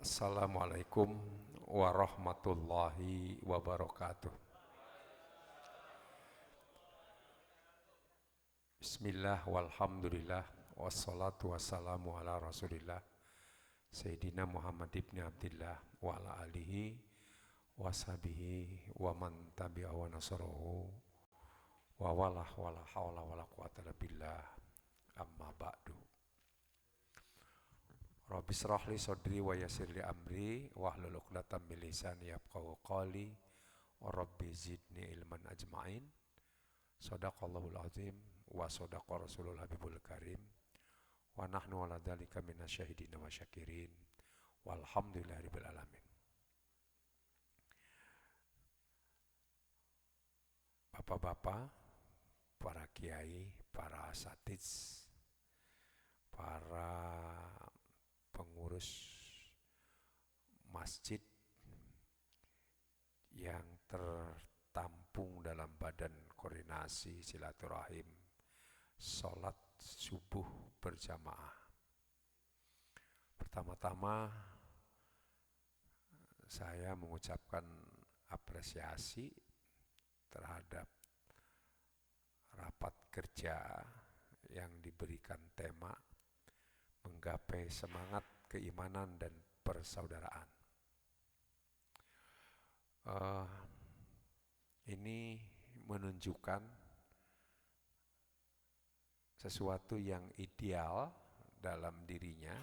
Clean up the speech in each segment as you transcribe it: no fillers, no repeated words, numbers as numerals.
Assalamualaikum warahmatullahi wabarakatuh. Bismillah walhamdulillah wassalatu wassalamu ala rasulillah Sayyidina Muhammad ibn Abdillah wa ala alihi washabihi wa man tabi'ahu wa nasarahu wa walah wala hawla wala quwata illa billah amma ba'du. Rabbi shrah li sadri wa yassir li amri wahlul 'uqdatam min lisani yafqahu qawli wa rabbi zidni ilman ajma'in. Shadaqallahul azim wa shadaqa rasulul habibul karim wa nahnu ala dzalika minasyahidin wa syakirin walhamdulillahirabbil alamin. Bapak-bapak, para kiai, para asatiz, para pengurus masjid yang tertampung dalam badan koordinasi silaturahim sholat subuh berjamaah. Pertama-tama saya mengucapkan apresiasi terhadap rapat kerja yang diberikan tema menggapai semangat keimanan dan persaudaraan. Ini menunjukkan sesuatu yang ideal dalam dirinya,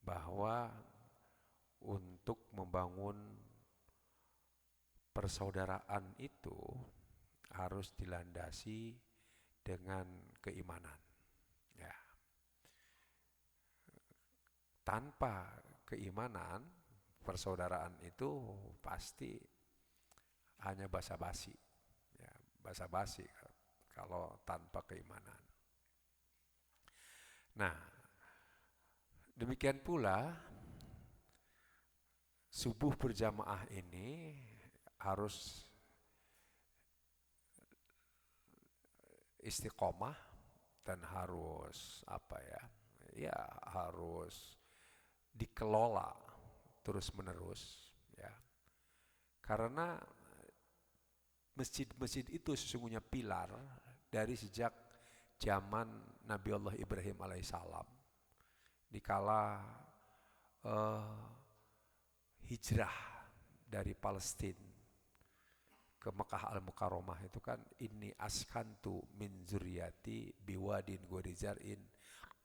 bahwa untuk membangun persaudaraan itu harus dilandasi dengan keimanan. Ya. Tanpa keimanan, persaudaraan itu pasti hanya basa-basi. Ya, basa-basi kalau tanpa keimanan. Nah, demikian pula subuh berjamaah ini harus istiqomah dan harus harus dikelola terus-menerus, ya. Karena masjid-masjid itu sesungguhnya pilar dari sejak zaman Nabi Allah Ibrahim alaihissalam, dikala hijrah dari Palestina ke Mekah Al-Mukarramah itu kan, inni askantu min zuriyati biwadin ghairi zar'in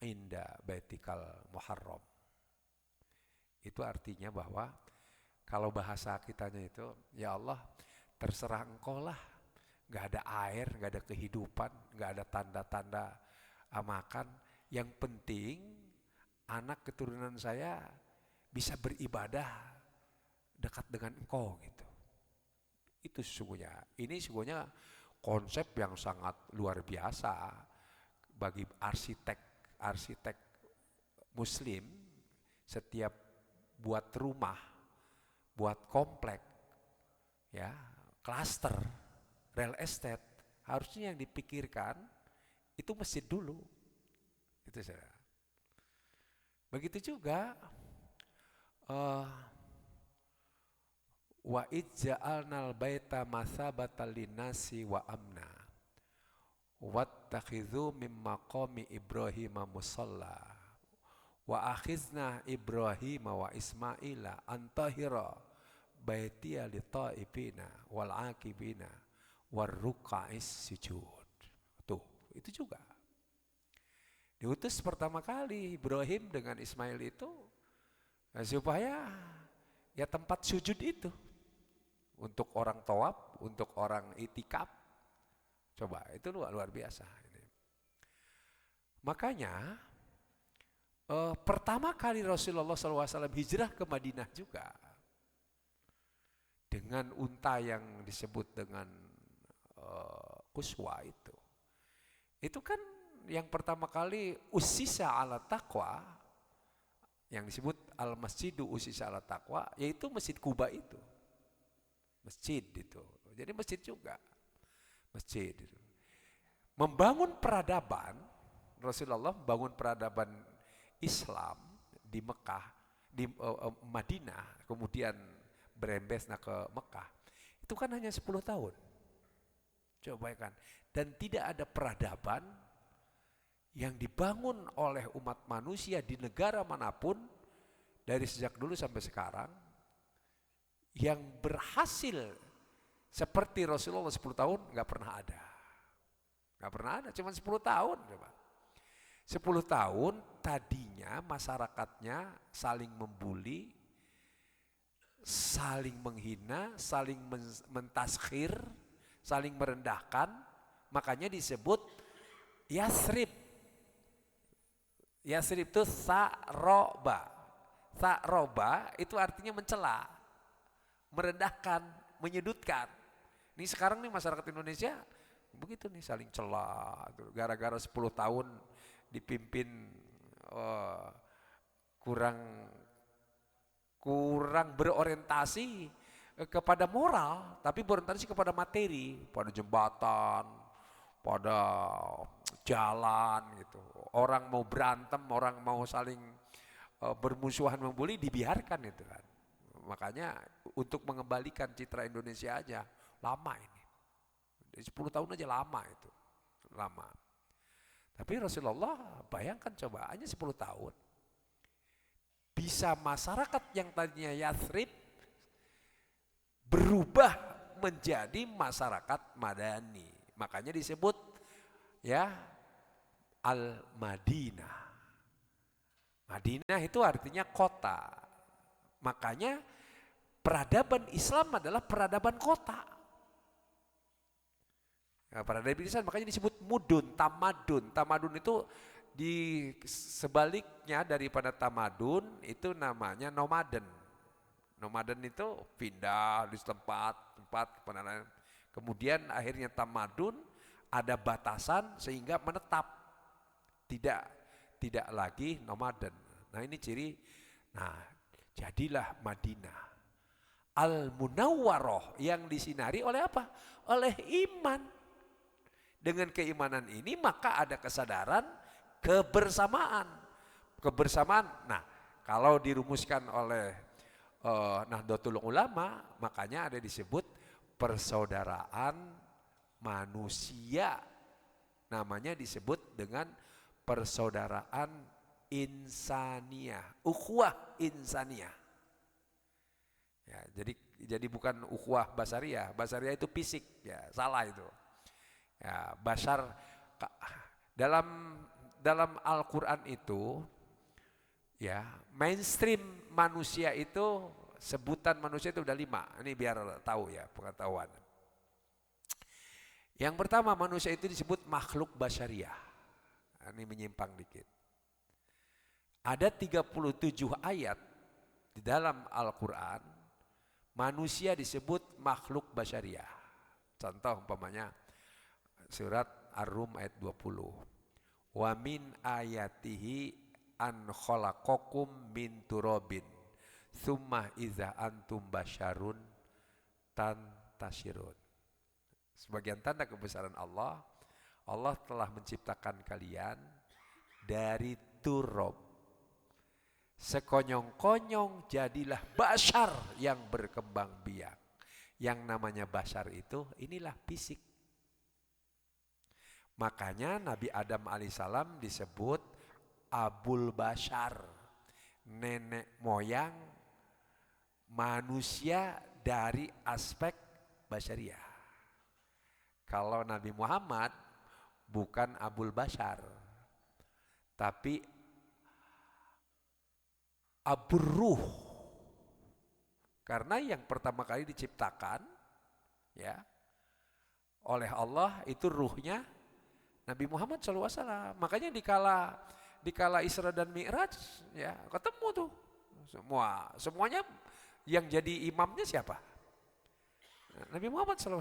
inda baitikal muharram. Itu artinya bahwa kalau bahasa kitanya itu, ya Allah terserah engkau lah, gak ada air, gak ada kehidupan, gak ada tanda-tanda makan, yang penting anak keturunan saya bisa beribadah dekat dengan engkau gitu. Itu sesungguhnya, ini sesungguhnya konsep yang sangat luar biasa bagi arsitek muslim. Setiap buat rumah, buat komplek, ya, klaster, real estate, harusnya yang dipikirkan itu masjid dulu. Itu saja. Begitu juga wa idza'alnal baita mathabatan linnasi wa amna wattakhidhu mim maqami Ibrahim musalla wa akhizna Ibrahim wa Ismaila antahira baitiya litaifina wal akibina warruka'is sujud. Tuh, itu juga diutus pertama kali Ibrahim dengan Ismail itu supaya ya tempat sujud itu untuk orang tawaf, untuk orang itikaf. Coba, itu luar biasa ini. Makanya pertama kali Rasulullah SAW hijrah ke Madinah juga dengan unta yang disebut dengan Quswa itu kan yang pertama kali usisa ala taqwa, yang disebut al-masjidu usisa ala taqwa, yaitu Masjid Kuba itu. Masjid itu. Jadi masjid juga. Masjid itu. Membangun peradaban, Rasulullah membangun peradaban Islam di Mekah di Madinah, kemudian berembesna ke Mekah, itu kan hanya 10 tahun. Coba kan. Dan tidak ada peradaban yang dibangun oleh umat manusia di negara manapun dari sejak dulu sampai sekarang yang berhasil seperti Rasulullah 10 tahun, nggak pernah ada. Nggak pernah ada, cuma 10 tahun. Coba. 10 tahun tadinya masyarakatnya saling membuli, saling menghina, saling mentaskhir, saling merendahkan, makanya disebut Yasrib. Yasrib itu sa'roba. Sa'roba itu artinya mencela, merendahkan, menyudutkan. Ini sekarang nih masyarakat Indonesia begitu nih, saling cela. Gara-gara 10 tahun dipimpin kurang berorientasi kepada moral, tapi berorientasi kepada materi, pada jembatan, pada jalan gitu. Orang mau berantem, orang mau saling bermusuhan membuli, dibiarkan itu kan. Makanya untuk mengembalikan citra Indonesia aja lama ini. 10 tahun aja lama itu. Lama. Tapi Rasulullah bayangkan coba hanya 10 tahun. Bisa masyarakat yang tadinya Yathrib berubah menjadi masyarakat Madani. Makanya disebut ya Al-Madinah. Madinah itu artinya kota. Makanya peradaban Islam adalah peradaban kota. Nah, peradaban Islam makanya disebut mudun, tamadun. Tamadun itu di sebaliknya daripada tamadun itu namanya nomaden. Nomaden itu pindah di tempat kepada lain. Kemudian akhirnya tamadun ada batasan sehingga menetap. Tidak lagi nomaden. Nah ini ciri. Nah jadilah Madinah Al-Munawwaroh yang disinari oleh apa? Oleh iman. Dengan keimanan ini maka ada kesadaran kebersamaan. Kebersamaan. Nah kalau dirumuskan oleh Nahdlatul Ulama makanya ada disebut persaudaraan manusia. Namanya disebut dengan persaudaraan insaniyah, ukhuwah insaniyah. Ya, jadi bukan ukhuwah basariyah. Basariyah itu fisik, ya salah itu. Ya, basar dalam Al-Qur'an itu ya, mainstream manusia itu sebutan manusia itu udah 5. Ini biar tahu ya, pengetahuan. Yang pertama manusia itu disebut makhluk basyariyah. Ini menyimpang dikit. Ada 37 ayat di dalam Al-Qur'an manusia disebut makhluk basyariyah. Contoh umpamanya surat Ar-Rum ayat 20. Wa min ayatihi an khalaqakum min turabin tsumma iza antum basyarun tantashirun. Sebagian tanda kebesaran Allah telah menciptakan kalian dari turab. Sekonyong-konyong jadilah basyar yang berkembang biak. Yang namanya basyar itu inilah fisik. Makanya Nabi Adam alaihissalam disebut Abul Basyar, nenek moyang manusia dari aspek basyariah. Kalau Nabi Muhammad bukan Abul Basyar, tapi Abur Ruh. Karena yang pertama kali diciptakan ya oleh Allah itu ruhnya Nabi Muhammad SAW. Makanya dikala Isra dan Mi'raj ya ketemu tuh semuanya yang jadi imamnya siapa? Nabi Muhammad SAW.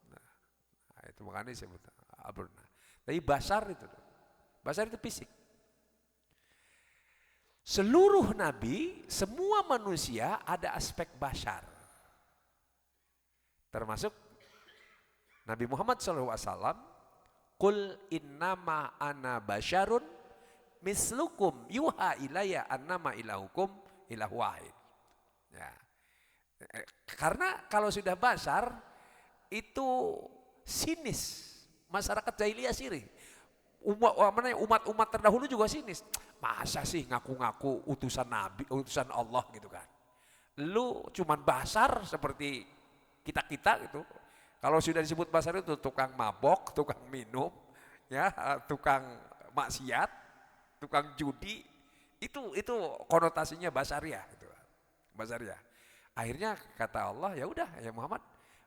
Nah, itu makanya disebut aburna. Tapi basar itu fisik. Seluruh nabi, semua manusia ada aspek basar. Termasuk Nabi Muhammad SAW, Qul innama ana basyarun mislukum yuha ilayya annama ilahukum ilah wahid. Ya. Karena kalau sudah basar itu sinis. Masyarakat jahiliyah sirik. Umat-umat terdahulu juga sinis. Masa sih ngaku-ngaku utusan Nabi, utusan Allah gitu kan. Lu cuman basar seperti kita-kita gitu. Kalau sudah disebut basar itu tukang mabok, tukang minum, ya, tukang maksiat, tukang judi, itu konotasinya basariah gitu. Basariah. Akhirnya kata Allah, ya udah ya Muhammad,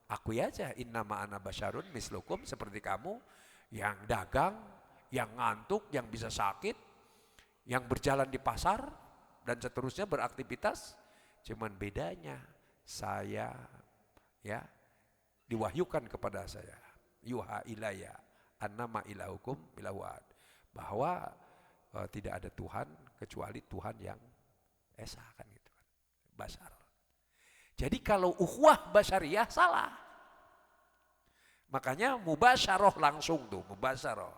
akui aja innama ana basyarun mislukum, seperti kamu yang dagang, yang ngantuk, yang bisa sakit, yang berjalan di pasar dan seterusnya beraktivitas. Cuman bedanya saya ya diwahyukan kepada saya, yuha ilayya annama ilahukum ilahu wahid, bahwa tidak ada Tuhan kecuali Tuhan yang esa, kan gitu kan. Basar. Jadi kalau ukhuwah basyariah salah. Makanya mubasyarah langsung tuh, mubasyarah.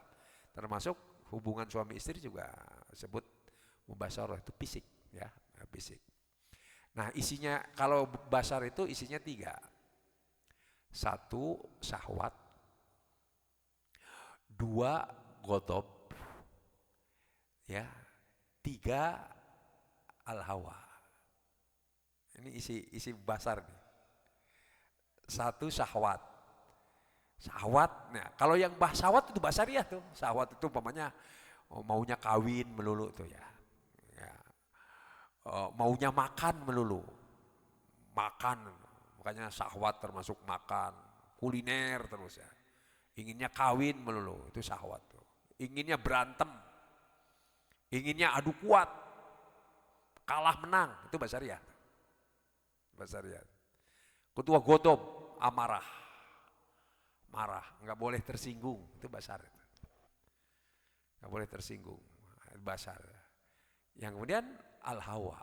Termasuk hubungan suami istri juga sebut mubasyarah, itu fisik ya, fisik. Nah, isinya kalau basar itu isinya 3. 1 syahwat, 2 ghadab, ya, 3 al-hawa. Ini isi basar nih. 1 syahwat. Syahwat, nah kalau yang syahwat itu basariah tuh. Syahwat itu umpamanya maunya kawin melulu tuh ya. Maunya makan melulu, makan, makanya syahwat termasuk makan, kuliner terus ya. Inginnya kawin melulu, itu syahwat tuh. Inginnya berantem, inginnya adu kuat, kalah menang, itu basariah. Basariah. Kedua ghadab, amarah, marah, nggak boleh tersinggung, itu basar. Nggak boleh tersinggung, basar. Yang kemudian al-hawa.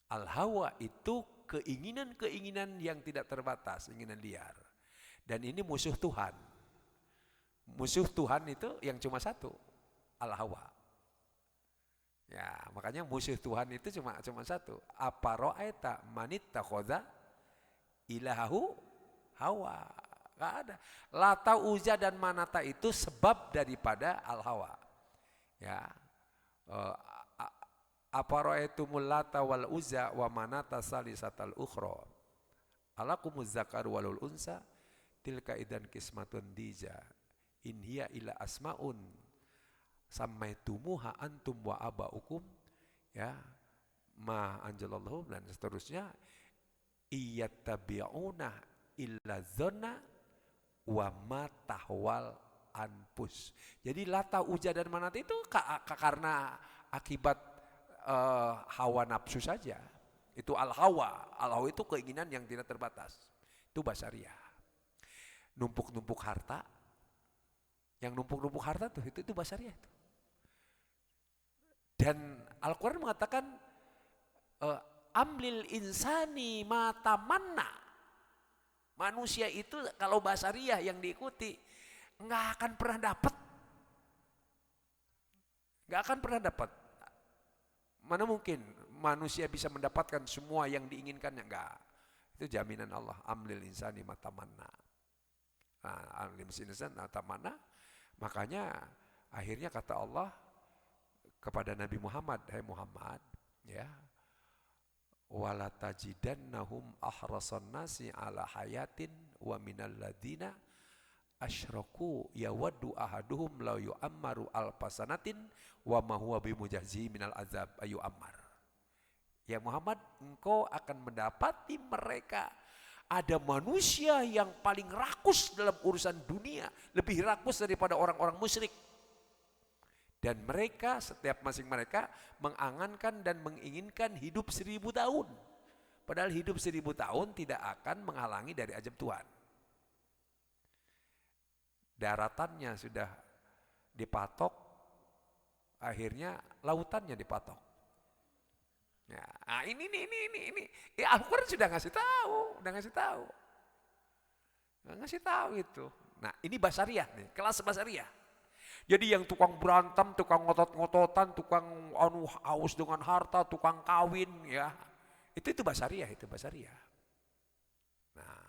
Al-hawa itu keinginan-keinginan yang tidak terbatas, keinginan liar. Dan ini musuh Tuhan. Musuh Tuhan itu yang cuma satu, al-hawa. Ya, makanya musuh Tuhan itu cuma satu. Apa ra'aita manittakhadha ilahahu hawa. Enggak ada. Lata, Uzza dan Manata itu sebab daripada al-hawa. Ya. Apa ra'aitumul Lata wal Uzza wa Manata salisatal ukhra alakumuz zakaru walul unsa tilka idan qismatun diza in hiya illa asmaun sammaitumuha antum wa abaukum, ya, ma anjalallahu, dan seterusnya, iyattabi'una illa dzanna wa ma tahwal anfus. Jadi Lata, Uzza dan Manat itu karena akibat hawa nafsu saja. Itu al-hawa. Al-hawa itu keinginan yang tidak terbatas. Itu basariah. Numpuk-numpuk harta. Yang numpuk-numpuk harta tuh itu basariah itu. Dan Al-Quran mengatakan amlil insani ma tamanna. Manusia itu kalau basariah yang diikuti nggak akan pernah dapat. Nggak akan pernah dapat. Mana mungkin manusia bisa mendapatkan semua yang diinginkannya? Enggak. Itu jaminan Allah. Amlil insani matamanna. Amlil insani matamanna. Makanya akhirnya kata Allah kepada Nabi Muhammad, hai Muhammad, ya, wala tajidannahum ahrasan nasi ala hayatin wa minal ladina asyraku yawaddu ahaduhum la yu'ammaru alfasanatin wa ma huwa bimujazzi minal azab ayu ammar. Ya Muhammad, engkau akan mendapati mereka ada manusia yang paling rakus dalam urusan dunia, lebih rakus daripada orang-orang musyrik. Dan mereka, setiap masing mereka mengangankan dan menginginkan hidup 1000 tahun. Padahal hidup 1000 tahun tidak akan menghalangi dari ajab Tuhan. Daratannya sudah dipatok, akhirnya lautannya dipatok. Ya, nah ini. Ya, Al-Quran sudah ngasih tahu itu. Nah, ini basariah nih, kelas basariah. Jadi yang tukang berantem, tukang ngotot-ngototan, tukang haus dengan harta, tukang kawin ya. Itu basariah, itu basariah. Nah,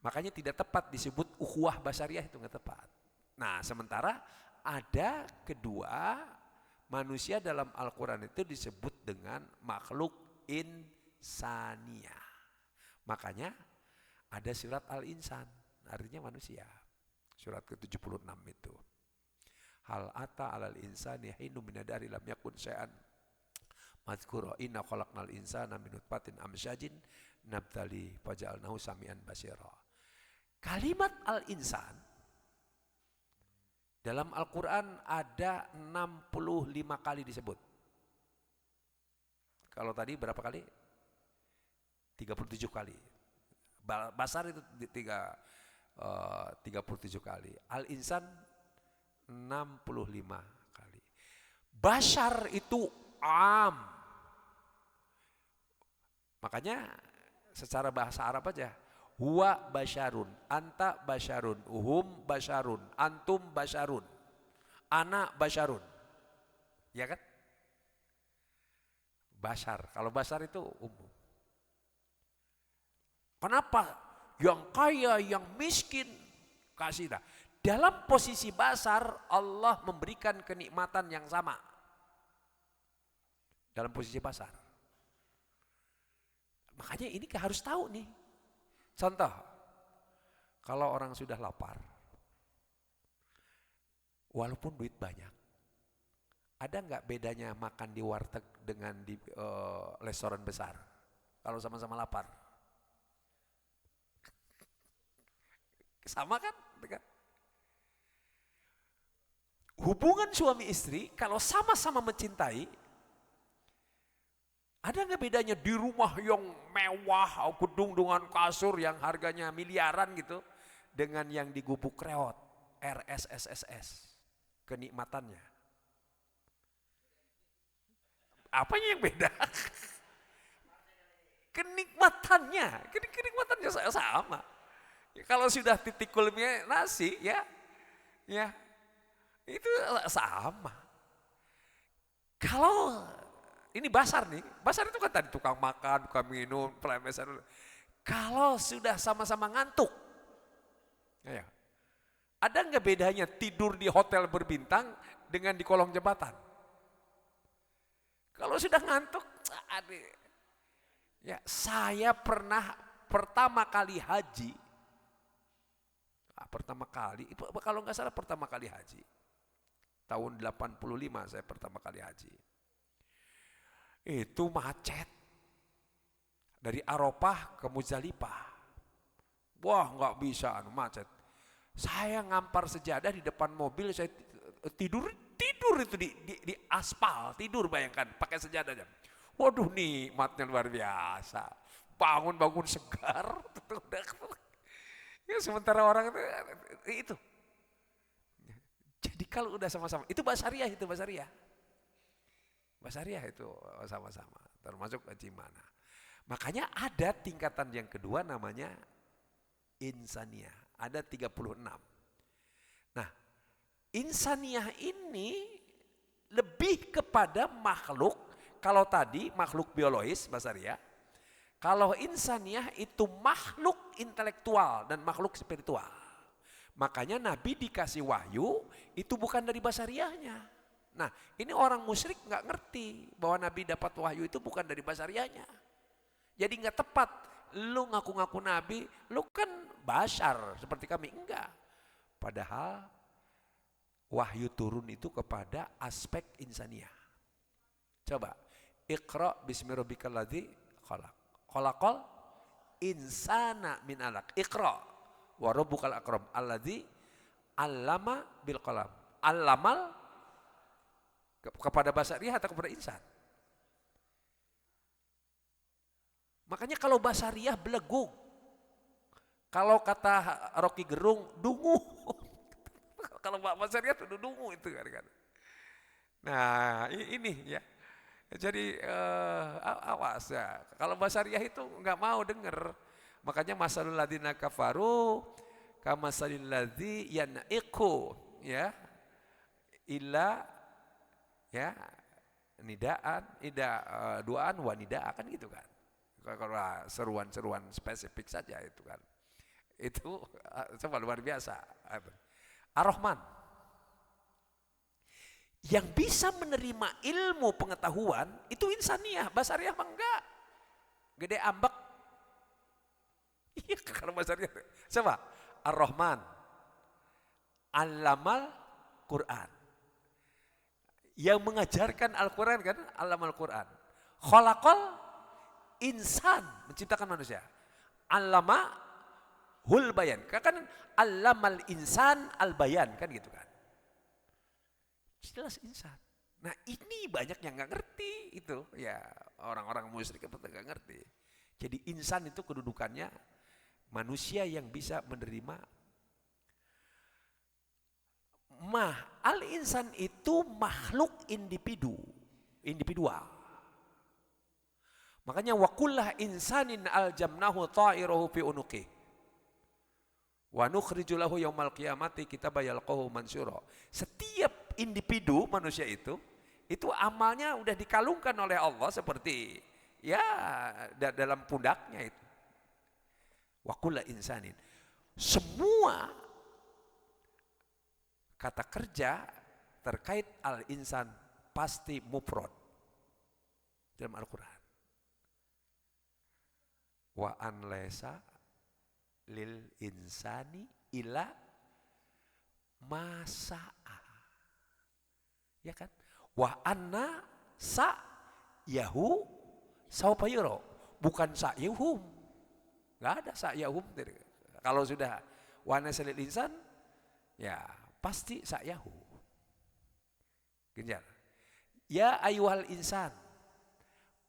makanya tidak tepat disebut ukhuwah basariah, itu nggak tepat. Nah, sementara ada kedua, manusia dalam Al-Quran itu disebut dengan makhluk insaniyah. Makanya ada surat Al-Insan, artinya manusia. Surat ke-76 itu. Hal ata alal insani hinu minadari lam yakun syai'an madhkura inna khalaqnal insana min nutfatin amsyajin nabtali faja'alnahu samian basira. Kalimat al-insan dalam Al-Quran ada 65 kali disebut. Kalau tadi berapa kali? 37 kali. Basar itu 37 kali. Al-insan 65 kali. Bashar itu am. Makanya secara bahasa Arab aja. Huwa basyarun, anta basyarun, uhum basyarun, antum basyarun, ana basyarun. Ya kan? Bashar. Kalau bashar itu umum. Kenapa? Yang kaya, yang miskin, kasih dah. Dalam posisi basar, Allah memberikan kenikmatan yang sama. Dalam posisi basar. Makanya ini harus tahu nih. Contoh, kalau orang sudah lapar, walaupun duit banyak, ada nggak bedanya makan di warteg dengan di restoran besar? Kalau sama-sama lapar. Sama kan? Hubungan suami istri kalau sama-sama mencintai, ada nggak bedanya di rumah yang mewah, gedung dengan kasur yang harganya miliaran gitu, dengan yang di Gubuk Reot, RSSSS, kenikmatannya? Apanya yang beda? Kenikmatannya sama. Ya, kalau sudah titik kulmnya nasi, ya itu sama. Kalau ini basar nih, basar itu kan tadi tukang makan, tukang minum, pelemesan. Kalau sudah sama-sama ngantuk, ya, ada nggak bedanya tidur di hotel berbintang dengan di kolong jembatan? Kalau sudah ngantuk, ya saya pernah pertama kali haji, kalau nggak salah pertama kali haji, tahun 85 saya pertama kali haji. Itu macet dari Arafah ke Muzdalifah. Wah, nggak bisa macet. Saya ngampar sejadah di depan mobil, saya tidur itu di aspal, tidur, bayangkan pakai sejadah jam. Waduh, nikmatnya luar biasa. Bangun segar. Ya, sementara orang itu. Jadi kalau udah sama-sama, itu basariah. Basariah itu sama-sama, termasuk gimana. Makanya ada tingkatan yang kedua namanya insaniyah, ada 36. Nah, insaniyah ini lebih kepada makhluk, kalau tadi makhluk biologis, basariah. Kalau insaniyah itu makhluk intelektual dan makhluk spiritual. Makanya Nabi dikasih wahyu, itu bukan dari basariahnya. Nah, ini orang musyrik nggak ngerti bahwa Nabi dapat wahyu itu bukan dari basariahnya. Jadi nggak tepat. Lu ngaku-ngaku Nabi, lu kan bashar seperti kami, enggak. Padahal wahyu turun itu kepada aspek insaniyah. Coba, Iqra bismi rabbikal ladzi khalaq. Khalaqal insana min alaq. Iqra wa rabbukal akram alladzi 'allama bil qalam. Allamal kepada basariah atau kepada insan. Makanya kalau basariah belegung. Kalau kata Rocky Gerung, dungu. Kalau basariah itu dungu itu kan. Nah, ini ya. Jadi awas ya. Kalau basariah itu nggak mau denger. Makanya masalul ladzina kafaru kamasalil ladzi yanaiqu, ya. illa ya nidaan, duaan wa nidaa kan gitu kan. Kalau seruan-seruan spesifik saja itu kan. Itu coba luar biasa. Ar-Rahman yang bisa menerima ilmu pengetahuan itu insaniah, basariah mah enggak. Gede ambek. Iya kalau basariah. Coba Ar-Rahman Allamal Quran. Yang mengajarkan Al-Quran kan Allamal Quran. Khalaqal insan, menciptakan manusia. Allama hul bayan. Kan allamal insan al bayan kan gitu kan. Jelas insan. Nah ini banyak yang nggak ngerti itu ya, orang-orang musyrik itu nggak ngerti. Jadi insan itu kedudukannya manusia yang bisa menerima. Al-insan itu makhluk individual. Makanya wakullah insanin aljamnahu ta'irahu fi unuqih. Wa nukhriju lahu yaumal qiyamati kitaba yalqahu mansura. Setiap individu manusia itu amalnya udah dikalungkan oleh Allah seperti ya dalam pundaknya itu. Wakullah insanin. Semua kata kerja terkait al-insan pasti mufrad dalam Al-Quran. Wa an laysa lil insani ila masa'a. Ya kan? Wa anna sa yahu saupayuro. Bukan sa yahum. Enggak ada sa yahum. Kalau sudah wa anna lil insan ya pasti sa yahu. Genjar. Ya ayyuhal insan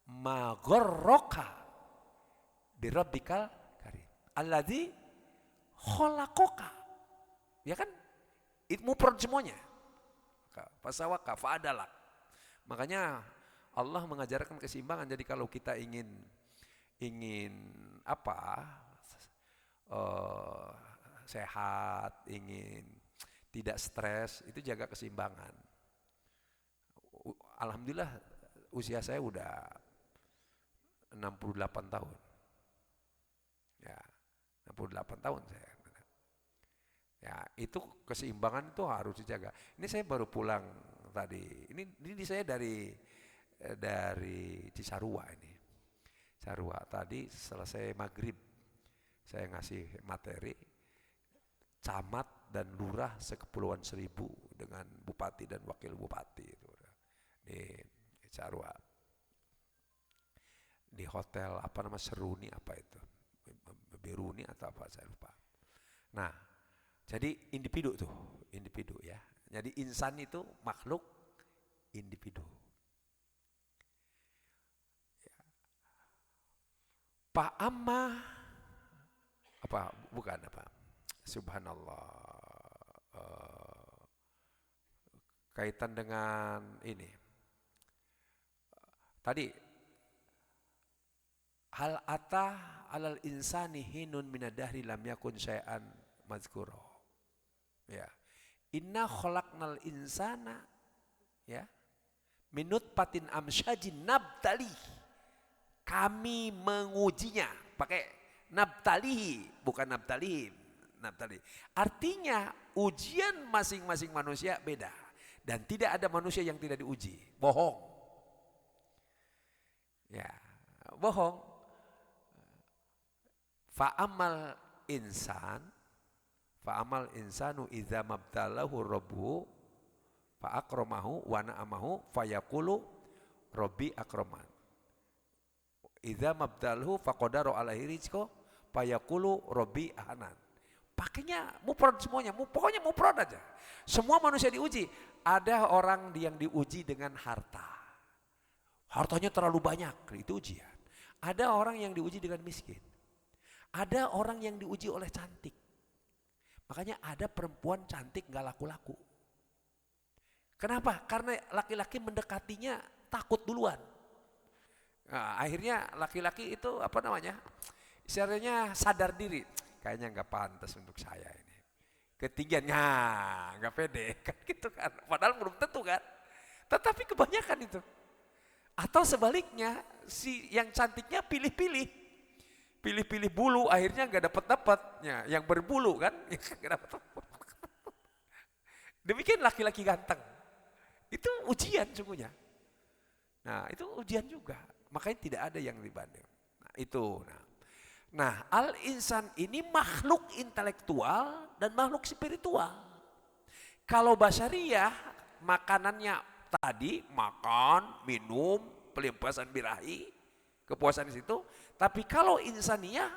ma gharraka birabbikal karim alladzi khalaqaka, ya kan itu mufrad semuanya. Fasawaka fa'adalak. Makanya Allah mengajarkan keseimbangan. Jadi kalau kita ingin sehat, ingin tidak stres, itu jaga keseimbangan. Alhamdulillah usia saya udah 68 tahun. Ya, 68 tahun saya. Ya, itu keseimbangan itu harus dijaga. Ini saya baru pulang tadi. Ini saya dari Cisarua ini. Cisarua tadi selesai maghrib. Saya ngasih materi camat dan lurah sekepulauan Seribu dengan bupati dan wakil bupati itu di Cisarua. Di hotel Seruni itu. Beruni atau apa saya lupa. Nah, jadi individu ya. Jadi insan itu makhluk individu. Ya. Subhanallah. Kaitan dengan ini. Tadi hal alal insani hinun minadahri lam yakun syai'an mazkura. Ya. Inna khalaqnal insana ya min nutfatin amsyajin nabtali. Kami mengujinya pakai nabtalihi bukan nabtali. Artinya ujian masing-masing manusia beda dan tidak ada manusia yang tidak diuji. Bohong. Ya, bohong. Fa'amal insanu idza mabtalahu rabbuhu fa'akramahu wa na'amahu fayaqulu rabbi akraman. Idza mabtalahu faqadara alaihi rizqa fayaqulu rabbi ahanan. Pakainya mufrad semuanya, pokoknya mufrad aja. Semua manusia diuji. Ada orang yang diuji dengan harta. Hartanya terlalu banyak, itu ujian. Ada orang yang diuji dengan miskin. Ada orang yang diuji oleh cantik. Makanya ada perempuan cantik gak laku-laku. Kenapa? Karena laki-laki mendekatinya takut duluan. Nah, akhirnya laki-laki itu istilahnya sadar diri. Kayaknya gak pantas untuk saya ini. ketinggiannya nggak pede kan gitu kan, padahal belum tentu kan, tetapi kebanyakan itu. Atau sebaliknya si yang cantiknya pilih-pilih bulu, akhirnya nggak dapat-dapatnya yang berbulu kan. Nggak dapet. Demikian laki-laki ganteng itu ujian sungguhnya. Nah itu ujian juga, makanya tidak ada yang dibanding. Nah itu. Nah, al-insan ini makhluk intelektual dan makhluk spiritual. Kalau basyariyah, makanannya tadi, makan, minum, pelempasan birahi, kepuasan di situ. Tapi kalau insaniyah,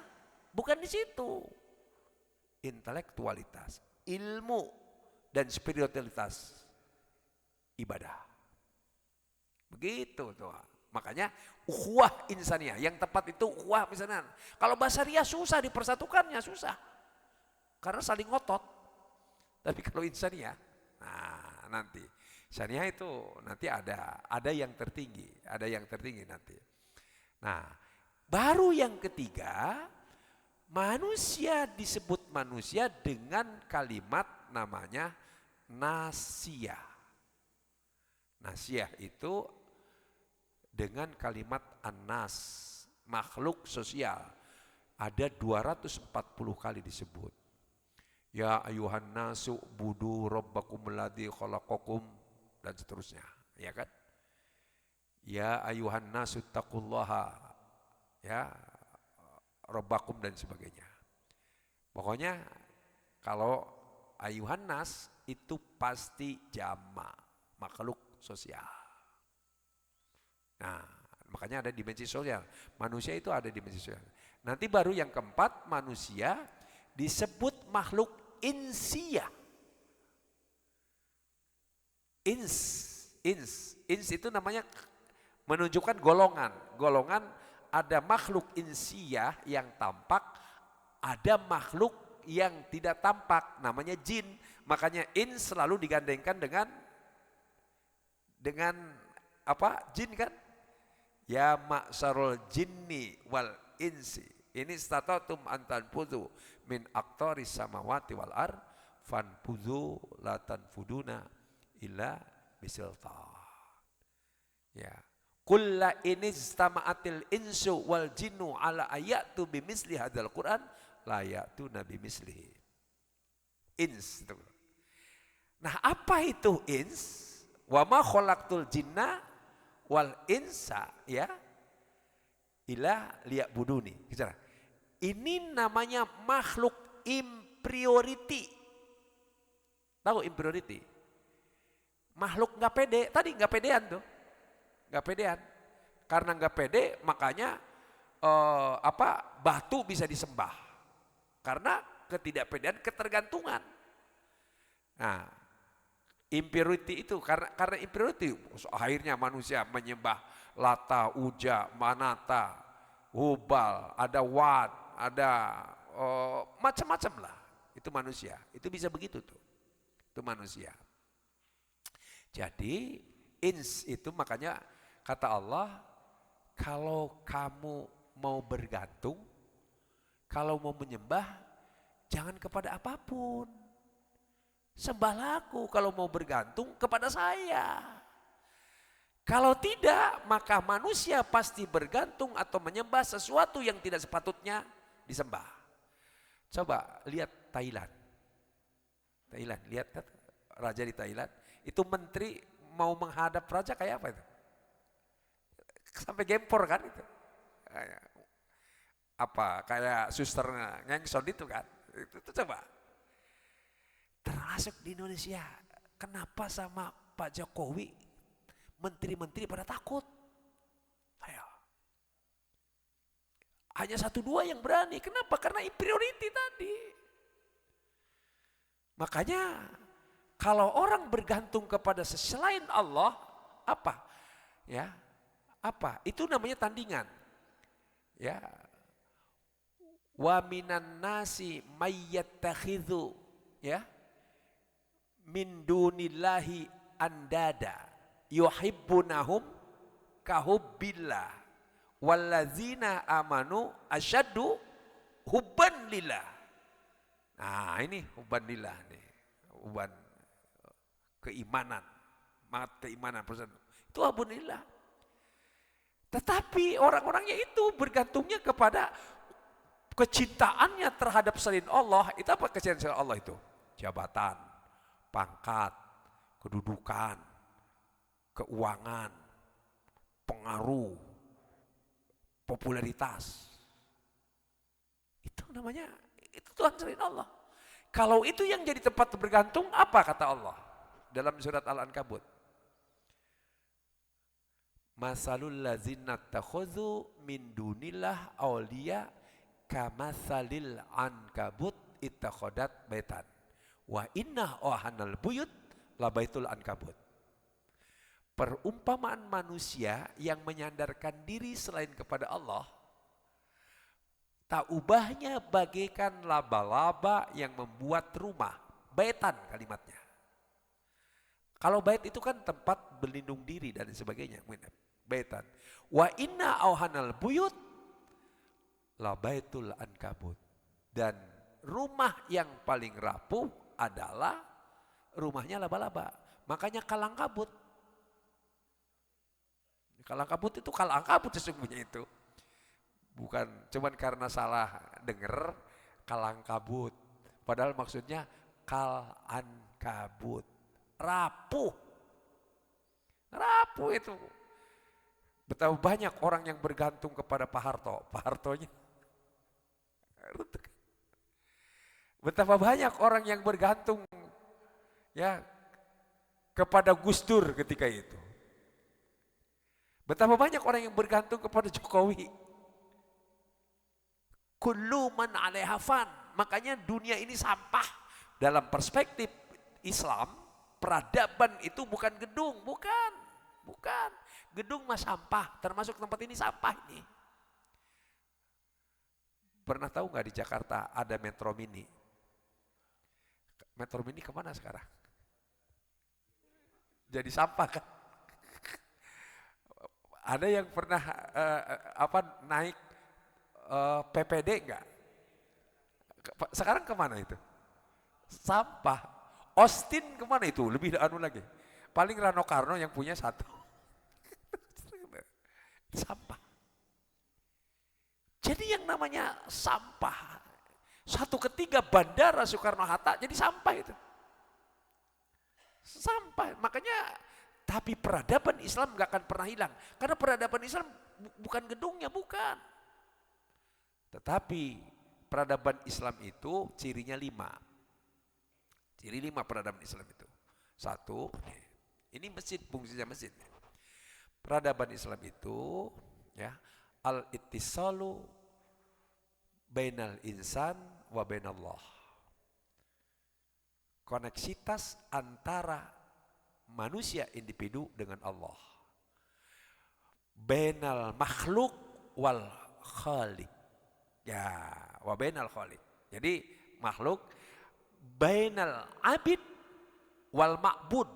bukan di situ. Intelektualitas, ilmu, dan spiritualitas, ibadah. Begitu tuh. Makanya ukhuwah insaniyah, yang tepat itu ukhuwah misalnya. Kalau basyariyah susah dipersatukannya, susah. Karena saling ngotot. Tapi kalau insaniyah, nah nanti. Insaniyah itu nanti ada yang tertinggi nanti. Nah, baru yang ketiga, manusia disebut manusia dengan kalimat namanya nasiyah. Nasiyah itu dengan kalimat annas, makhluk sosial. Ada 240 kali disebut. Ya ayuhan nasu budu rabbakum alladzi khalaqakum dan seterusnya, ya kan? Ya ayuhan nasu taqullaha, ya rabbakum dan sebagainya. Pokoknya kalau ayuhan nas itu pasti jamak, makhluk sosial. Nah, makanya ada dimensi sosial. Manusia itu ada dimensi sosial. Nanti baru yang keempat, manusia disebut makhluk insiyah. Ins itu namanya menunjukkan golongan. Golongan ada makhluk insiyah yang tampak, ada makhluk yang tidak tampak, namanya jin. Makanya ins selalu digandengkan dengan apa? Jin kan? Ya ma'syarul jinni wal insi. Ini stata'tum antanfudhu min aqtaris samawati wal ar fanfudhu la tanfuduna illa bisultan. Ya. Kulla inistama'atil insu wal jinnu ala ayatu bimisli hadzal Qur'an la ya'tuna bimislihi. Ins itu. Nah, apa itu ins? Wa ma khalaqtul jinna wal insa ya ila liya'buduni. Ini namanya makhluk inferiority. Tahu inferiority? Makhluk nggak pede. Tadi nggak pedean tuh, nggak pedean. Karena nggak pede, makanya batu bisa disembah. Karena ketidakpedean, ketergantungan. Nah, impurity itu karena impurity akhirnya manusia menyembah Lata, Uja, Manata, Hubal, ada Wat, ada macam-macam lah. Itu manusia, itu bisa begitu tuh. Itu manusia. Jadi ins itu makanya kata Allah, kalau kamu mau bergantung, kalau mau menyembah, jangan kepada apapun. Sembahlah aku kalau mau bergantung kepada saya. Kalau tidak, maka manusia pasti bergantung atau menyembah sesuatu yang tidak sepatutnya disembah. Coba lihat Thailand. Lihat raja di Thailand. Itu menteri mau menghadap raja kayak apa itu? Sampai gempor kan itu. Apa kayak suster ngengson itu kan. Itu coba. Termasuk di Indonesia. Kenapa sama Pak Jokowi menteri-menteri pada takut? Ayo. Hanya 1-2 yang berani. Kenapa? Karena inferiority tadi. Makanya kalau orang bergantung kepada selain Allah, apa? Ya, apa? Itu namanya tandingan. Ya. Wa minan nasi mayyattakhidhu, ya, min dunillahi andada yuhibbunahum kahubbillah wallazina amanu asyaddu hubban lillah. Nah ini uban lillah nih, uban keimanan, semangat keimanan itu ubun lillah. Tetapi orang-orangnya itu bergantungnya kepada kecintaannya terhadap selain Allah. Itu apa kecintaan selain Allah itu? Jabatan, pangkat, kedudukan, keuangan, pengaruh, popularitas. Itu namanya, itu Tuhan selain Allah. Kalau itu yang jadi tempat bergantung, apa kata Allah? Dalam surat Al-Ankabut. Masalul lazina takhudhu min dunillah awliya kamasalil ankabut ittakhadat baitan wa inna ohanal buyut labaitul ankabut. Perumpamaan manusia yang menyandarkan diri selain kepada Allah, tak ubahnya bagaikan laba-laba yang membuat rumah. Baitan kalimatnya. Kalau bait itu kan tempat berlindung diri dan sebagainya. Baitan. Wa inna auhanal buyut labaitul ankabut. Dan rumah yang paling rapuh adalah rumahnya laba-laba. Makanya kalang kabut. Kalang kabut itu kalang kabut sesungguhnya itu. Bukan cuman karena salah denger kalang kabut. Padahal maksudnya kalan kabut. Rapuh. Rapuh itu. Betapa banyak orang yang bergantung kepada Pak Harto. Pak Hartonya. Betapa banyak orang yang bergantung ya kepada Gus Dur ketika itu. Betapa banyak orang yang bergantung kepada Jokowi. Kullu man 'alaiha fan. Makanya dunia ini sampah. Dalam perspektif Islam, peradaban itu bukan gedung, bukan. Gedung mah sampah, termasuk tempat ini sampah ini. Pernah tahu nggak di Jakarta ada Metro Mini? Metro Mini kemana sekarang? Jadi sampah kan? Ada yang pernah naik PPD enggak? Sekarang kemana itu? Sampah. Austin kemana itu? Lebih anu lagi. Paling Rano Karno yang punya satu. Sampah. Jadi yang namanya sampah. Satu ketiga bandara Soekarno-Hatta jadi sampah itu. Sampah. Makanya tapi peradaban Islam gak akan pernah hilang. Karena peradaban Islam bukan gedungnya, bukan. Tetapi peradaban Islam itu cirinya 5. Ciri 5 peradaban Islam itu. 1, ini masjid, fungsinya masjid. Peradaban Islam itu ya al-ittisalu bainal insan wa bainallah. Koneksitas antara manusia individu dengan Allah. Bainal makhluk wal khaliq. Ya, wa bainal khaliq. Jadi makhluk bainal abid wal ma'bud.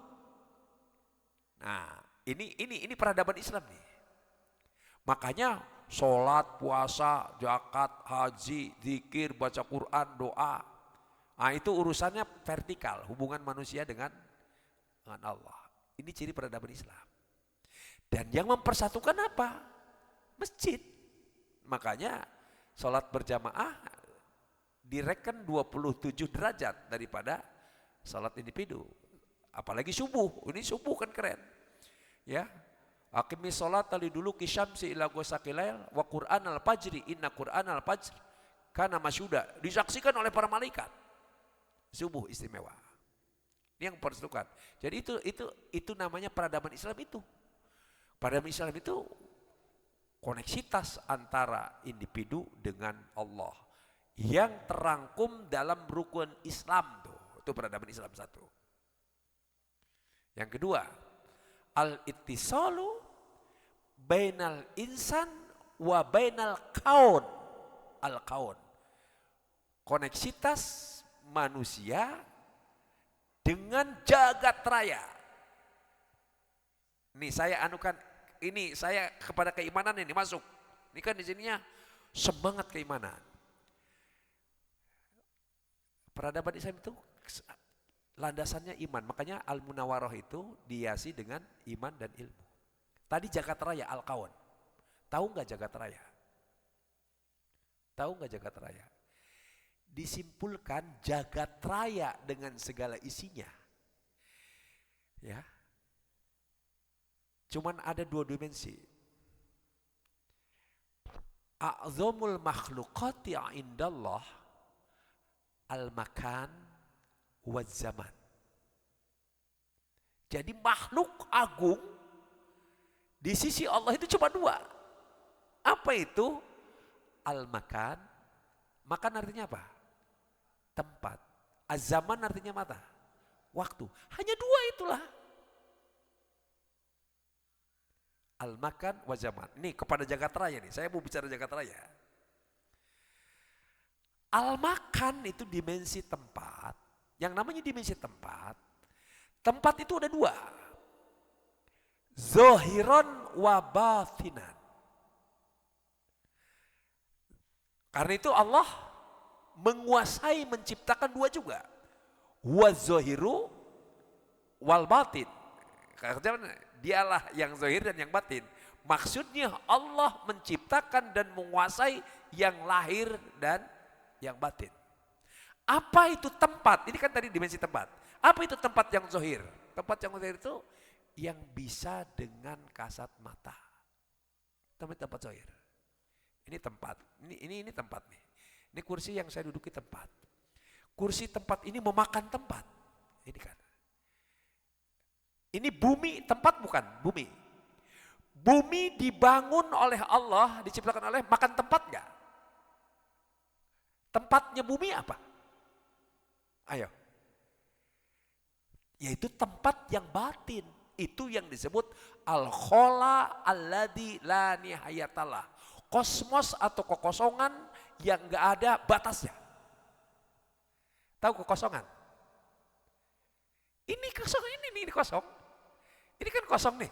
Nah, ini peradaban Islam nih. Makanya sholat, puasa, zakat, haji, zikir, baca Quran, doa. Nah, itu urusannya vertikal, hubungan manusia dengan Allah. Ini ciri peradaban Islam. Dan yang mempersatukan apa? Masjid. Makanya sholat berjamaah direken 27 derajat daripada sholat individu. Apalagi subuh. Ini subuh kan keren. Ya. Aqimis sholata liduluki syamsi ila ghasaqil lail wa Qur'anal fajri inna Qur'anal fajr kana masyhuda. Disaksikan oleh para malaikat. Subuh istimewa. Ini yang persatukan. Jadi itu namanya peradaban Islam itu. Peradaban Islam itu koneksitas antara individu dengan Allah yang terangkum dalam rukun Islam tuh. Itu peradaban Islam 1. Yang kedua, al-ittisalu bainal insan wa bainal kaun. Al-kaun. Koneksitas manusia dengan jagat raya. Nih saya anukan, ini saya kepada keimanan ini masuk. Ini kan di sininya semangat keimanan. Peradaban Islam itu landasannya iman. Makanya Al-Munawarah itu dihiasi dengan iman dan ilmu. Tadi jagat raya Al-Kawan. Tahu nggak jagat raya? Tahu nggak jagat raya? Disimpulkan jagat raya dengan segala isinya. Ya. Cuman ada 2 dimensi. A'zamul makhluqati indallah al-makan wa zaman. Jadi makhluk agung di sisi Allah itu cuma 2. Apa itu? Al-makan. Makan artinya apa? Tempat. Az-zaman artinya mata. Waktu. Hanya 2 itulah. Al-makan wa zaman. Nih kepada jagat raya nih. Saya mau bicara jagat raya. Al-makan itu dimensi tempat. Yang namanya dimensi tempat. Tempat itu ada 2. Zahiran wa batinan. Karena itu Allah menguasai menciptakan 2 juga. Wa zahiru wal batin. Karena dialah yang zahir dan yang batin. Maksudnya Allah menciptakan dan menguasai yang lahir dan yang batin. Apa itu tempat? Ini kan tadi dimensi tempat. Apa itu tempat yang zahir? Tempat yang zahir itu yang bisa dengan kasat mata. Tempat zahir. Ini tempat. Ini tempat nih. Ini kursi yang saya duduki tempat. Kursi tempat ini memakan tempat. Ini kan. Ini bumi tempat bukan? Bumi. Bumi dibangun oleh Allah, diciptakan oleh, makan tempat enggak? Tempatnya bumi apa? Ayo. Yaitu tempat yang batin. Itu yang disebut al-khola alladzi la nihayatalah. Kosmos atau kekosongan yang enggak ada batasnya. Tahu kekosongan? Ini kosong, ini kosong. Ini kan kosong nih.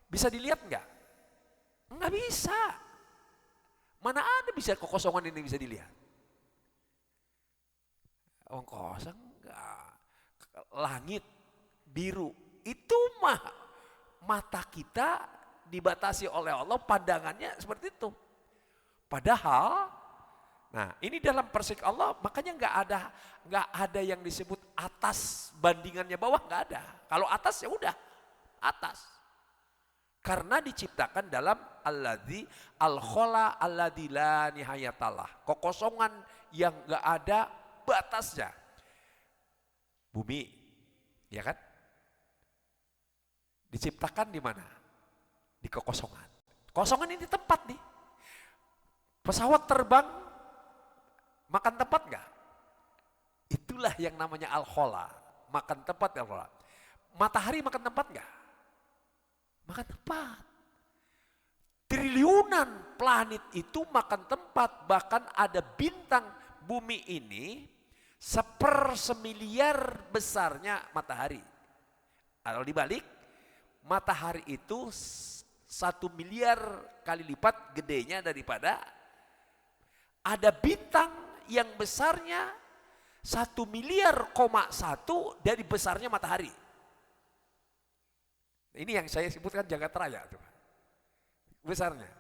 Bisa dilihat enggak? Enggak bisa. Mana ada bisa kekosongan ini bisa dilihat? Oh kosong enggak. Langit biru itu mah mata kita dibatasi oleh Allah, pandangannya seperti itu. Padahal, nah ini dalam persik Allah, makanya nggak ada yang disebut atas bandingannya bawah, nggak ada. Kalau atas ya udah atas. Karena diciptakan dalam alladzi al-khola alladzi la nihayatalah. Kekosongan yang nggak ada batasnya. Bumi, ya kan? Diciptakan di mana? Di kekosongan. Kosongan ini tempat nih. Pesawat terbang makan tempat enggak? Itulah yang namanya al-khola. Makan tempat al-khola. Matahari makan tempat enggak? Makan tempat. Triliunan planet itu makan tempat. Bahkan ada bintang bumi ini 1/1000 besarnya matahari. Kalau dibalik, matahari itu 1 miliar kali lipat gedenya daripada ada bintang yang besarnya 1 miliar, 1 dari besarnya matahari. Ini yang saya sebutkan jagat raya tuh. Besarnya.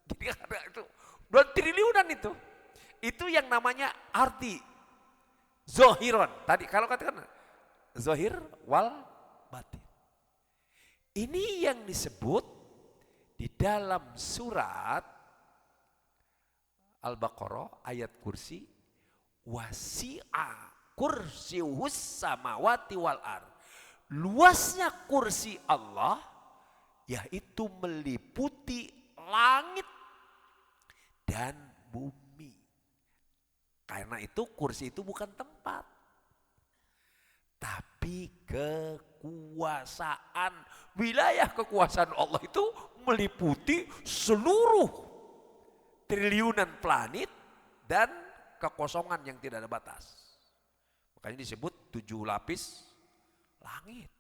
Jadi ada itu 2 triliunan itu. Itu yang namanya arti zohiron. Tadi kalau katakan zohir wal batin. Ini yang disebut di dalam surat Al-Baqarah ayat kursi, wasi'a kursiyuhus samawati wal ard. Luasnya kursi Allah yaitu meliputi langit dan bumi. Karena itu kursi itu bukan tempat, tapi kekuasaan. Wilayah kekuasaan Allah itu meliputi seluruh triliunan planet dan kekosongan yang tidak ada batas. Makanya disebut 7 lapis langit.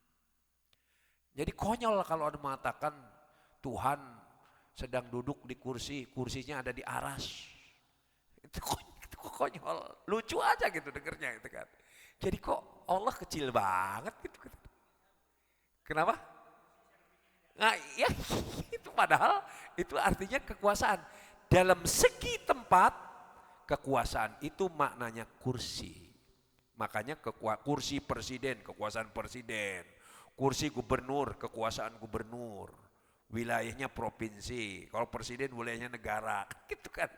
Jadi konyol kalau ada mengatakan Tuhan sedang duduk di kursi, kursinya ada di aras. Itu konyol, lucu aja gitu dengernya gitu kan. Jadi kok Allah kecil banget gitu. Kenapa? Nah, ya itu padahal itu artinya kekuasaan. Dalam segi tempat, kekuasaan itu maknanya kursi. Makanya kursi presiden, kekuasaan presiden. Kursi gubernur, kekuasaan gubernur. Wilayahnya provinsi. Kalau presiden wilayahnya negara. Gitu kan.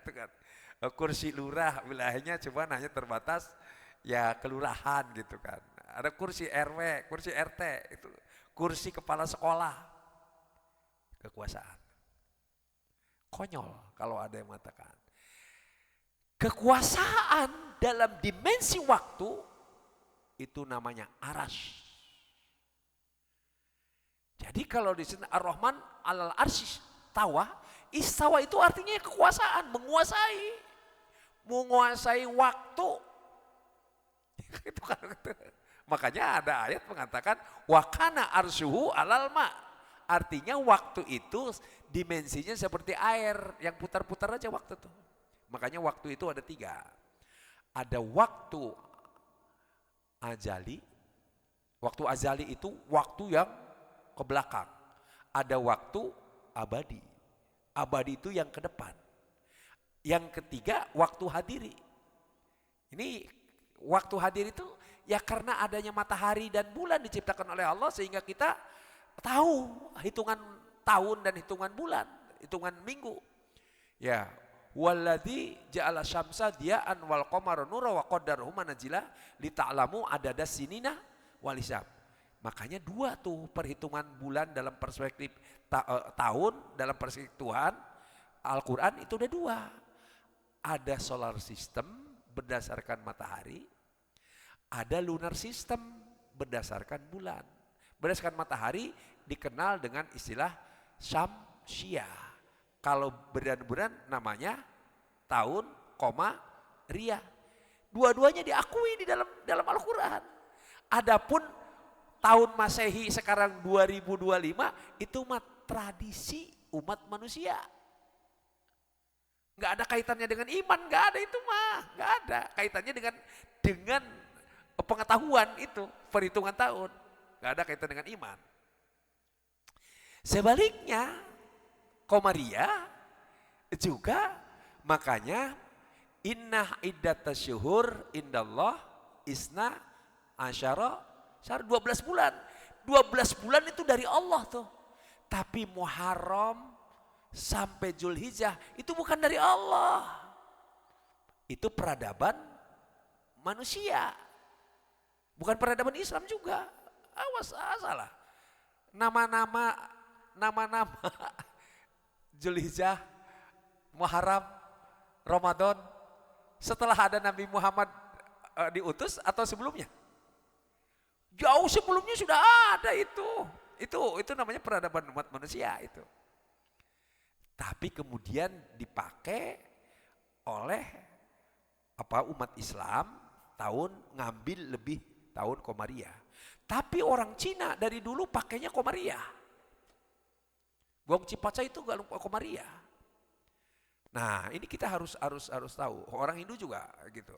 Kursi lurah wilayahnya cuma hanya terbatas ya kelurahan gitu kan. Ada kursi RW, kursi RT, itu kursi kepala sekolah. Kekuasaan. Konyol kalau ada yang mengatakan. Kekuasaan dalam dimensi waktu itu namanya aras. Jadi kalau di sini Ar-Rahman alal arsy istawa, istawa itu artinya kekuasaan, menguasai waktu. Makanya ada ayat mengatakan wa kana arsyuhu alal ma. Artinya waktu itu dimensinya seperti air yang putar-putar aja waktu tuh. Makanya waktu itu ada 3. Ada waktu azali. Waktu azali itu waktu yang ke belakang. Ada waktu abadi. Abadi itu yang ke depan. Yang ketiga waktu hadiri. Ini waktu hadir itu ya karena adanya matahari dan bulan diciptakan oleh Allah sehingga kita tahu hitungan tahun dan hitungan bulan, hitungan minggu. Ya, walladzi ja'ala syamsa diya'an wal qamara nura wa qaddarahu manazila lita'lamu adada sinina wal hisab. Makanya 2 tuh perhitungan bulan dalam perspektif tahun, dalam perspektif Tuhan. Al-Quran itu ada 2. Ada solar system berdasarkan matahari, ada lunar system berdasarkan bulan. Berdasarkan matahari dikenal dengan istilah syamsiyah. Kalau bulan namanya tahun, ria. Dua-duanya diakui di dalam Al-Quran. Adapun tahun Masehi sekarang 2025 itu tradisi umat manusia. Nggak ada kaitannya dengan iman, nggak ada itu mah, nggak ada kaitannya dengan pengetahuan itu perhitungan tahun, nggak ada kaitan dengan iman. Sebaliknya Komariah juga makanya inna iddatasyuhur indallah isna asyara syahar 12 bulan. 12 bulan itu dari Allah tuh. Tapi Muharram sampai Zulhijjah itu bukan dari Allah. Itu peradaban manusia. Bukan peradaban Islam juga. Awas salah. Nama-nama Zulhijjah, Muharram, Ramadan setelah ada Nabi Muhammad diutus atau sebelumnya? Jauh sebelumnya sudah ada itu. Itu namanya peradaban umat manusia itu. Tapi kemudian dipakai oleh umat Islam ngambil lebih tahun Komariah. Tapi orang Cina dari dulu pakainya Komariah. Gong Cipaca itu gak lupa Komariah. Nah, ini kita harus tahu. Orang Hindu juga gitu.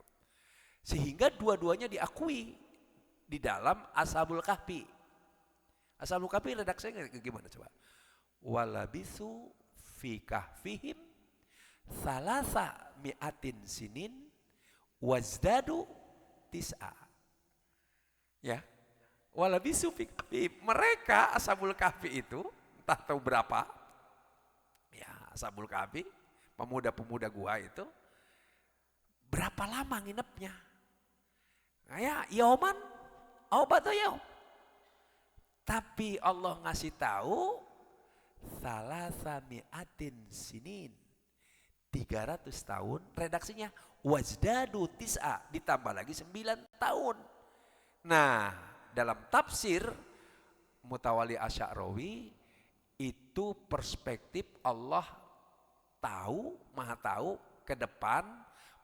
Sehingga dua-duanya diakui di dalam Ashabul Kahfi. Ashabul Kahfi redaksinya gimana coba? Walabisu fi kahfihim salasa mi'atin sinin wazdadu tis'a. Ya. Walabisu fi kahfihim. Mereka Ashabul Kahfi itu entah tahu berapa. Ya, Ashabul Kahfi, pemuda-pemuda gua itu berapa lama nginepnya? Kayak yauman batu yaum. Tapi Allah ngasih tahu salasa mi'atin sinin 300 tahun, redaksinya wazdadu tis'a, ditambah lagi 9 tahun. Nah, dalam tafsir Mutawalli Asy'arawi itu perspektif Allah maha tahu ke depan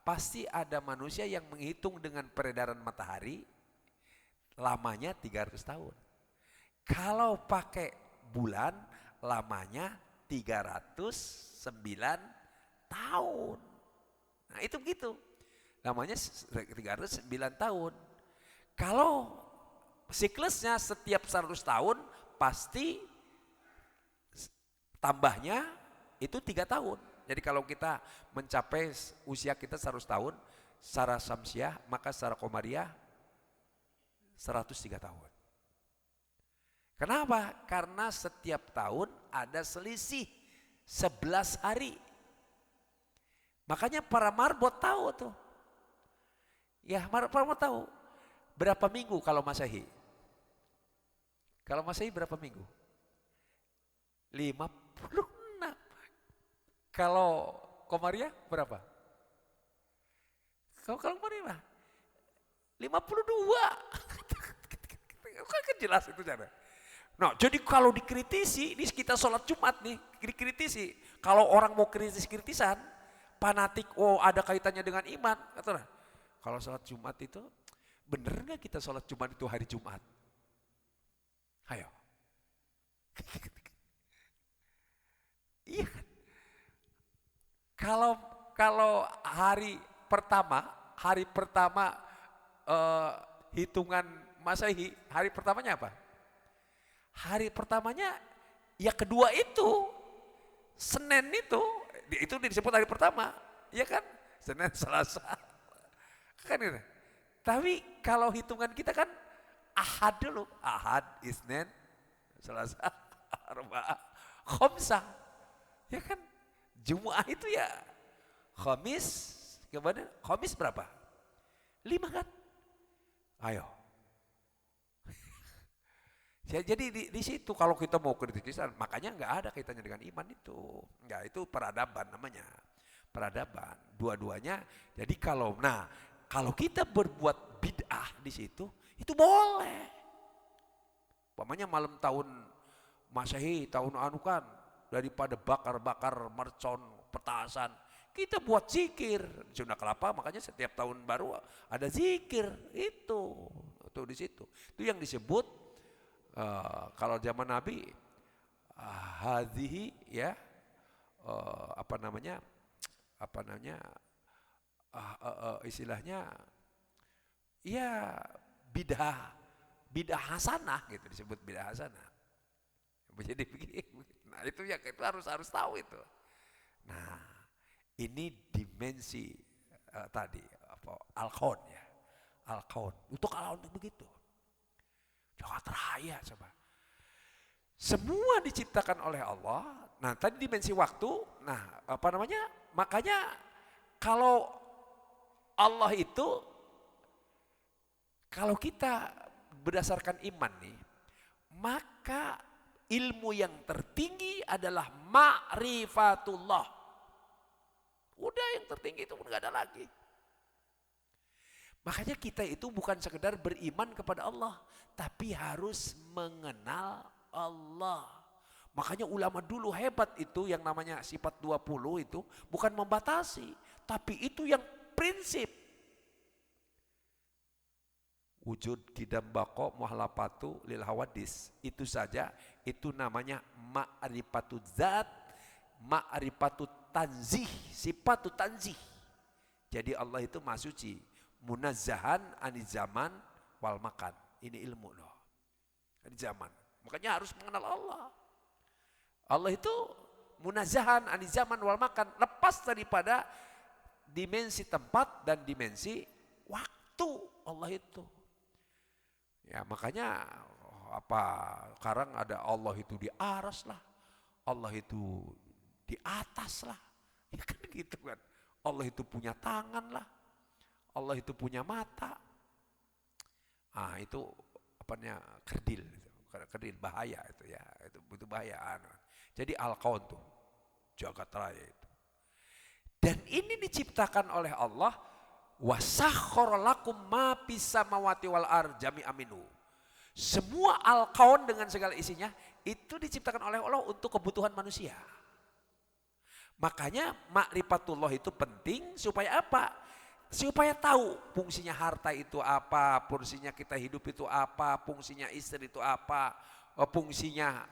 pasti ada manusia yang menghitung dengan peredaran matahari lamanya 300 tahun. Kalau pakai bulan lamanya 309 tahun. Nah itu begitu. Namanya 309 tahun. Kalau siklusnya setiap 100 tahun pasti tambahnya itu 3 tahun. Jadi kalau kita mencapai usia kita 100 tahun secara samsiah, maka secara komariah 103 tahun. Kenapa? Karena setiap tahun ada selisih 11 hari. Makanya para marbot tahu tuh. Ya, para marbot tahu. Berapa minggu kalau Masehi? Kalau Masehi berapa minggu? 56. Kalau Komariah berapa? Kalau Komariah 52. Kan jelas itu cara. Nah, jadi kalau dikritisi, ini kita sholat Jumat nih, dikritisi. Kalau orang mau kritisan, fanatik, oh ada kaitannya dengan iman. Katalah, kalau sholat Jumat itu, bener nggak kita sholat Jumat itu hari Jumat? Ayo. Iya kan? Kalau hari pertama hitungan Masehi, hari pertamanya apa? Hari pertamanya ya kedua itu Senin itu disebut hari pertama, ya kan? Senin, Selasa, kan gitu. Tapi kalau hitungan kita kan Ahad dulu, Ahad, Isnin, Selasa, Arba'ah, Khamsah, ya kan? Jumat itu ya Khamis, kemudian Khamis berapa? 5 kan? Ayo. Ya, jadi di situ kalau kita mau kritisan, makanya nggak ada kaitannya dengan iman itu. Nggak, itu peradaban namanya. Peradaban. Dua-duanya. Jadi kalau kita berbuat bid'ah di situ, itu boleh. Umpamanya malam tahun Masehi, tahun anu kan, daripada bakar-bakar mercon, petasan, kita buat zikir. Sunda Kelapa makanya setiap tahun baru ada zikir. Itu di situ. Itu yang disebut kalau zaman Nabi hadhihi ya istilahnya ya bidah hasanah gitu, disebut bidah hasanah. Jadi begini, nah itu ya itu harus tahu itu. Nah ini dimensi tadi al-kaun ya, al-kaun untuk al-kaun begitu. Jagat raya coba. Semua diciptakan oleh Allah. Nah tadi dimensi waktu. Nah makanya kalau Allah itu, kalau kita berdasarkan iman nih, maka ilmu yang tertinggi adalah ma'rifatullah. Udah yang tertinggi itu pun gak ada lagi. Makanya kita itu bukan sekedar beriman kepada Allah, tapi harus mengenal Allah. Makanya ulama dulu hebat itu yang namanya sifat 20 itu bukan membatasi, tapi itu yang prinsip. Wujud kidam bako muhalafatu lil hawadis. Itu saja, itu namanya ma'rifatut zat, ma'rifatut tanzih, sifatu tanzih. Jadi Allah itu maha suci, munazzahan aniz zaman wal makan. Ini ilmu loh. Di zaman. Makanya harus mengenal Allah. Allah itu munazzahan aniz zaman wal makan, lepas daripada dimensi tempat dan dimensi waktu Allah itu. Ya makanya sekarang ada Allah itu di aras lah, Allah itu di atas lah, ya kan gitu kan. Allah itu punya tangan lah, Allah itu punya mata. Itu kerdil bahaya itu ya, itu bahaya. Jadi al-kaun tuh jagat raya itu. Dan ini diciptakan oleh Allah, wasakhkhara lakum ma fis samawati wal ardh jami'an minhu. Semua al-kaun dengan segala isinya itu diciptakan oleh Allah untuk kebutuhan manusia. Makanya ma'rifatullah itu penting supaya apa? Supaya tahu fungsinya harta itu apa, fungsinya kita hidup itu apa, fungsinya istri itu apa, fungsinya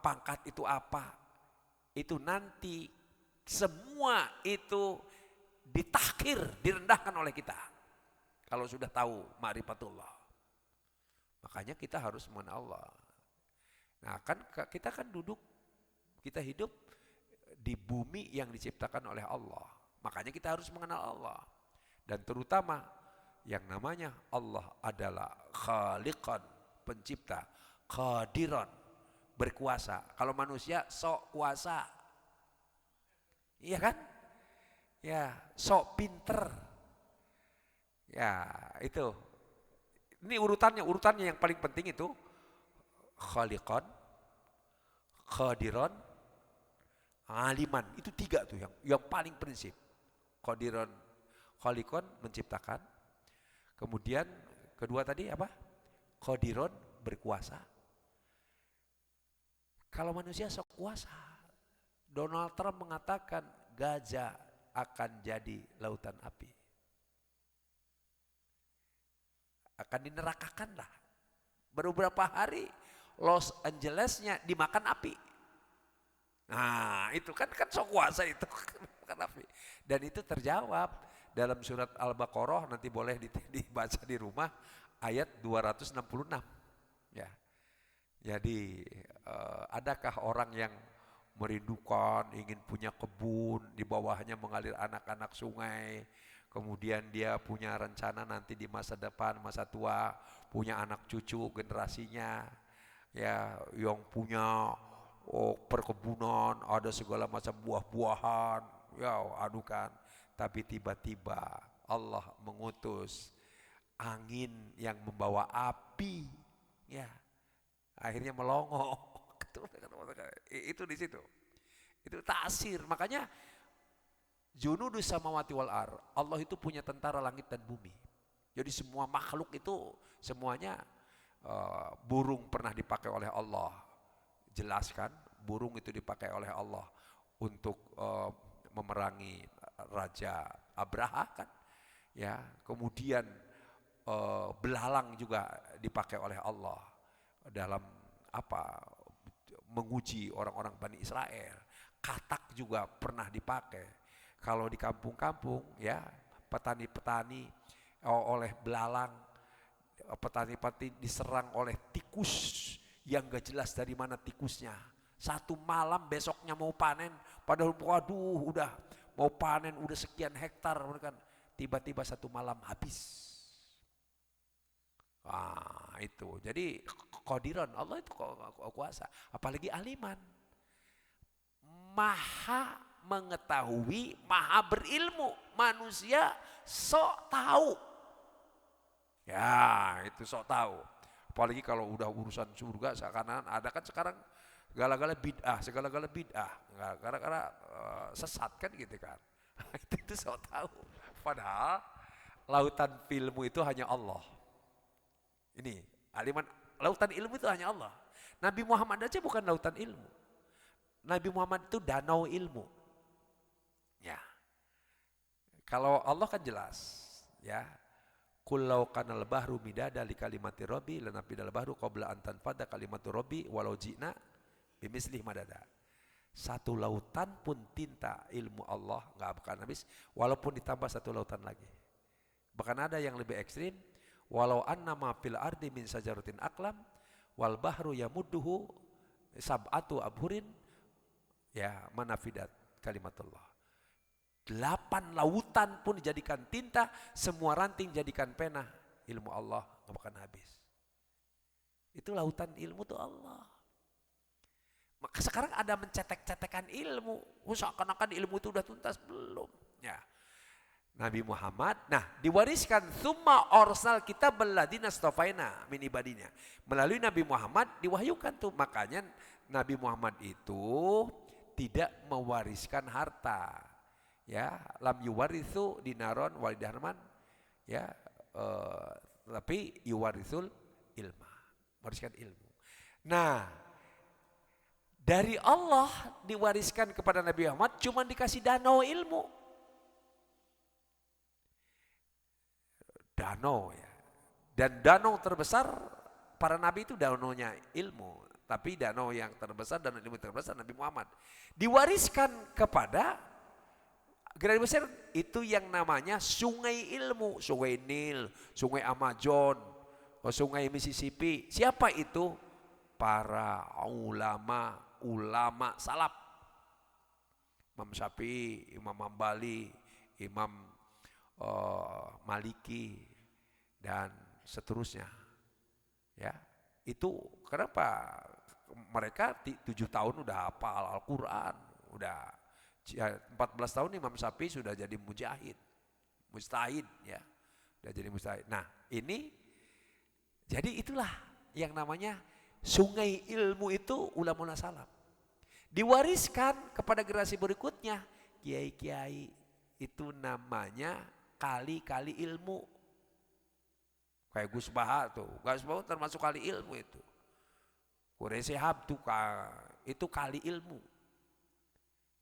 pangkat itu apa. Itu nanti semua itu ditahkir, direndahkan oleh kita. Kalau sudah tahu ma'rifatullah. Makanya kita harus mengenal Allah. Nah kan kita kan kita hidup di bumi yang diciptakan oleh Allah. Makanya kita harus mengenal Allah. Dan terutama yang namanya Allah adalah khaliqan, pencipta, qadiran, berkuasa. Kalau manusia sok kuasa. Iya kan? Ya, sok pinter. Ya, itu. Ini urutannya yang paling penting itu khaliqan, qadiran, aliman. Itu 3 tuh yang paling prinsip. Qadiran, khaliqan menciptakan. Kemudian kedua tadi apa? Qadiran berkuasa. Kalau manusia sok kuasa. Donald Trump mengatakan Gaza akan jadi lautan api. Akan dinerakakan lah. Baru beberapa hari Los Angelesnya dimakan api. Nah itu kan sok kuasa itu makan api. Dan itu terjawab dalam surat Al-Baqarah, nanti boleh dibaca di rumah, ayat 266. Ya. Jadi adakah orang yang merindukan, ingin punya kebun, di bawahnya mengalir anak-anak sungai, kemudian dia punya rencana nanti di masa depan, masa tua, punya anak cucu generasinya, ya yang punya perkebunan, ada segala macam buah-buahan, ya aduh kan. Tapi tiba-tiba Allah mengutus angin yang membawa api, ya akhirnya melongo. Itu di situ. Itu taksir. Makanya junudus samawati wal ar. Allah itu punya tentara langit dan bumi. Jadi semua makhluk itu semuanya burung pernah dipakai oleh Allah. Jelaskan, burung itu dipakai oleh Allah untuk memerangi Raja Abraha kan. Ya, kemudian belalang juga dipakai oleh Allah dalam menguji orang-orang Bani Israel. Katak juga pernah dipakai. Kalau di kampung-kampung ya petani-petani oleh belalang, petani-petani diserang oleh tikus yang gak jelas dari mana tikusnya. Satu malam besoknya mau panen, padahal waduh udah mau panen udah sekian hektar, kan tiba-tiba satu malam habis. Itu. Jadi qadiran, Allah itu kuasa, apalagi aliman. Maha mengetahui, maha berilmu. Manusia sok tahu. Ya, itu sok tahu. Apalagi kalau udah urusan surga, seakan-akan ada kan sekarang segala-gala bid'ah, gara-gara sesat kan gitu kan. Itu sok tahu. Padahal lautan ilmu itu hanya Allah. Ini aliman, lautan ilmu itu hanya Allah. Nabi Muhammad aja bukan lautan ilmu. Nabi Muhammad itu danau ilmu. Ya. Kalau Allah kan jelas, ya. Kullau kanal bahru midada li kalimati rabbi lanafidal bahru qabla an tanfada kalimatu rabbi walau ji'na bimislih madada. Satu lautan pun tinta ilmu Allah enggak akan habis walaupun ditambah satu lautan lagi. Bahkan ada yang lebih ekstrim, walau annama fil ardi min sajaratin aqlam wal bahru yamudduhu sab'atu abhurin ya manafidat kalimatullah. 8 lautan pun dijadikan tinta, semua ranting jadikan pena, ilmu Allah gak akan habis. Itu lautan ilmu tuh Allah. Maka sekarang ada mencetek-cetekan ilmu, seakan-akan ilmu itu udah tuntas, belum. Ya. Nabi Muhammad, diwariskan summa orsal kita beladina stofaina min ibadinya. Melalui Nabi Muhammad diwahyukan tuh, makanya Nabi Muhammad itu tidak mewariskan harta. Ya, lam yuwarithu dinaron walidarman, ya, tapi yuwarithul ilma, mewariskan ilmu. Nah, dari Allah diwariskan kepada Nabi Muhammad cuma dikasih danau ilmu. Danau ya. Dan danau terbesar para nabi itu danaunya ilmu. Tapi danau yang terbesar dan ilmu terbesar Nabi Muhammad. Diwariskan kepada Grand Mesir itu yang namanya sungai ilmu, sungai Nil, sungai Amazon, sungai Mississippi. Siapa itu? Para ulama salaf. Imam Syafi'i, Imam Hambali, Imam Maliki dan seterusnya. Ya, itu kenapa mereka 7 tahun udah hafal Al-Quran, udah 14 tahun Imam Syafi'i sudah jadi mujtahid ya, udah jadi mujtahid. Nah ini, jadi itulah yang namanya sungai ilmu itu ulama salaf. Diwariskan kepada generasi berikutnya, kiai-kiai itu namanya kali-kali ilmu. Kayak Gus Baha tuh, Gus Baha termasuk kali ilmu itu. Kuresehab tuh itu kali ilmu,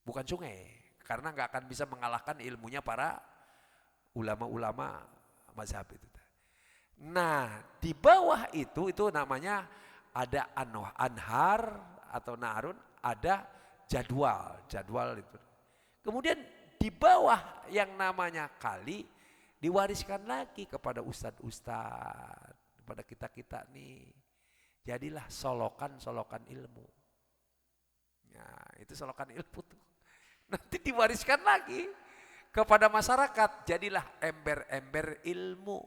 bukan sungai, karena nggak akan bisa mengalahkan ilmunya para ulama-ulama mazhab itu. Nah di bawah itu namanya ada anhar atau naharun, ada jadwal itu. Kemudian di bawah yang namanya kali diwariskan lagi kepada ustadz-ustadz, kepada kita-kita nih. Jadilah solokan ilmu. Nah, itu solokan ilmu tuh. Nanti diwariskan lagi kepada masyarakat. Jadilah ember-ember ilmu,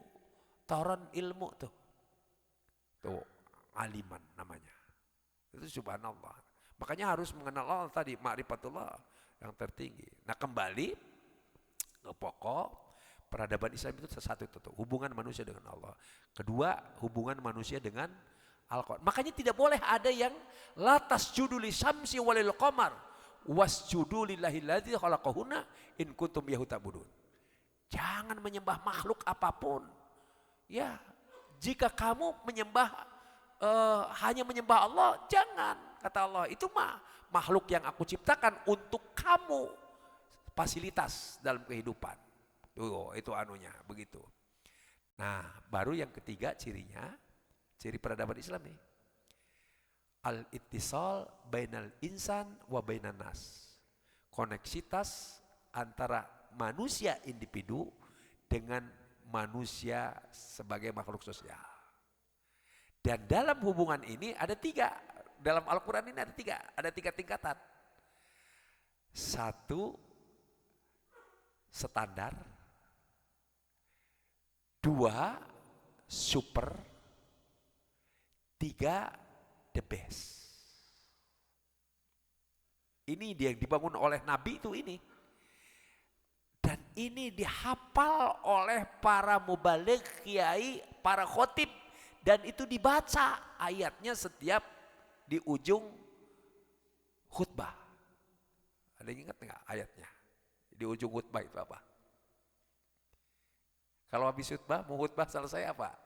toron ilmu tuh. Tuh, aliman namanya. Itu subhanallah. Makanya harus mengenal Allah tadi, ma'rifatullah yang tertinggi. Nah, kembali ke pokok peradaban Islam itu satu itu tuh, hubungan manusia dengan Allah. Kedua, hubungan manusia dengan Al-Quran. Makanya tidak boleh ada yang la tasjudu li syamsi walil qamar wasjudu lillahi alladzi khalaqahunna in kuntum iyyahu ta'budun. Jangan menyembah makhluk apapun. Ya, jika kamu hanya menyembah Allah, jangan. Kata Allah, itu mah makhluk yang aku ciptakan untuk kamu fasilitas dalam kehidupan. Tuh, itu anunya, begitu. Nah, baru yang ketiga cirinya, ciri peradaban Islam nih. Al-ittisal bainal insan wa bainan nas. Koneksitas antara manusia individu dengan manusia sebagai makhluk sosial. Dan dalam hubungan ini ada 3. Dalam Al-Quran ini ada tiga tingkatan. 1, standar. 2, super. 3, the best. Ini dia yang dibangun oleh Nabi itu ini. Dan ini dihafal oleh para mubaligh, kiai, para khotib. Dan itu dibaca ayatnya setiap di ujung khutbah. Ada yang ingat nggak ayatnya? Di ujung khutbah itu apa? Kalau habis khutbah, mau khutbah selesai apa?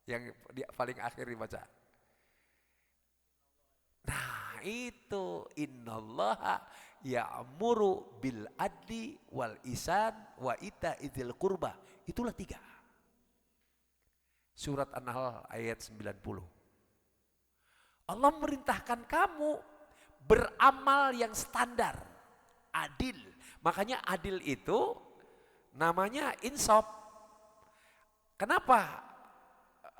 Yang paling akhir dibaca. Nah itu, innallaha ya'muru bil adli wal isan wa ita idil qurba. Itulah 3. Surat An-Nahl ayat 90. Allah merintahkan kamu beramal yang standar, adil. Makanya adil itu namanya insaf. Kenapa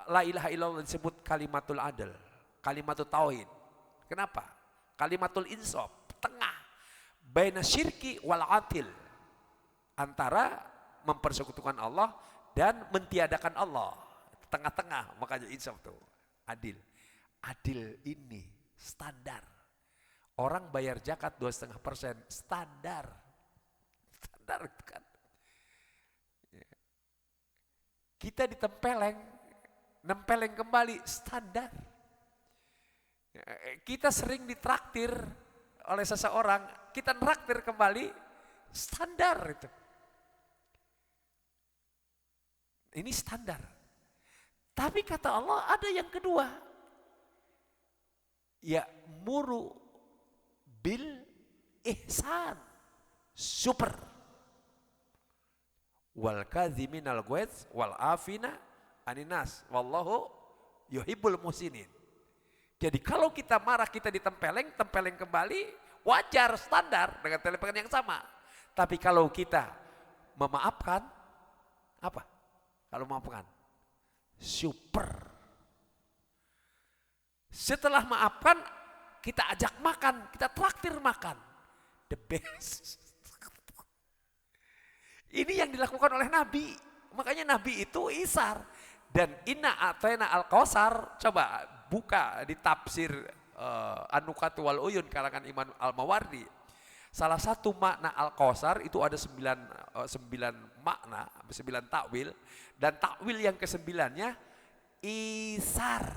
la ilaha illallah disebut kalimatul adil, kalimatul tauhid? Kenapa? Kalimatul insaf, tengah. Baina syirki wal atil. Antara mempersekutukan Allah dan mentiadakan Allah. Tengah-tengah, makanya insaf tuh, adil. Adil ini standar. Orang bayar zakat 2,5%, standar. Standar itu kan. Kita ditempeleng, nempeleng kembali, standar. Kita sering ditraktir oleh seseorang, kita nraktir kembali, standar itu. Ini standar. Tapi kata Allah ada yang kedua. Ya muru bil ihsan, super. Wal kadhiminal ghaidz wal afina aninas wallahu yuhibbul muhsinin. Jadi kalau kita marah, kita ditempeleng, tempeleng kembali, wajar, standar dengan tempelengan yang sama. Tapi kalau kita memaafkan, apa? Kalau memaafkan, super. Setelah maafkan, kita ajak makan, kita traktir makan. The best. Ini yang dilakukan oleh Nabi. Makanya Nabi itu isar. Dan inna a'tayna al-kausar, coba buka di tafsir An-Nukat wal Uyun karangan Imam Al-Mawardi. Salah satu makna al-kausar itu ada 9 makna, 9 takwil. Dan takwil yang ke-9-nya isar.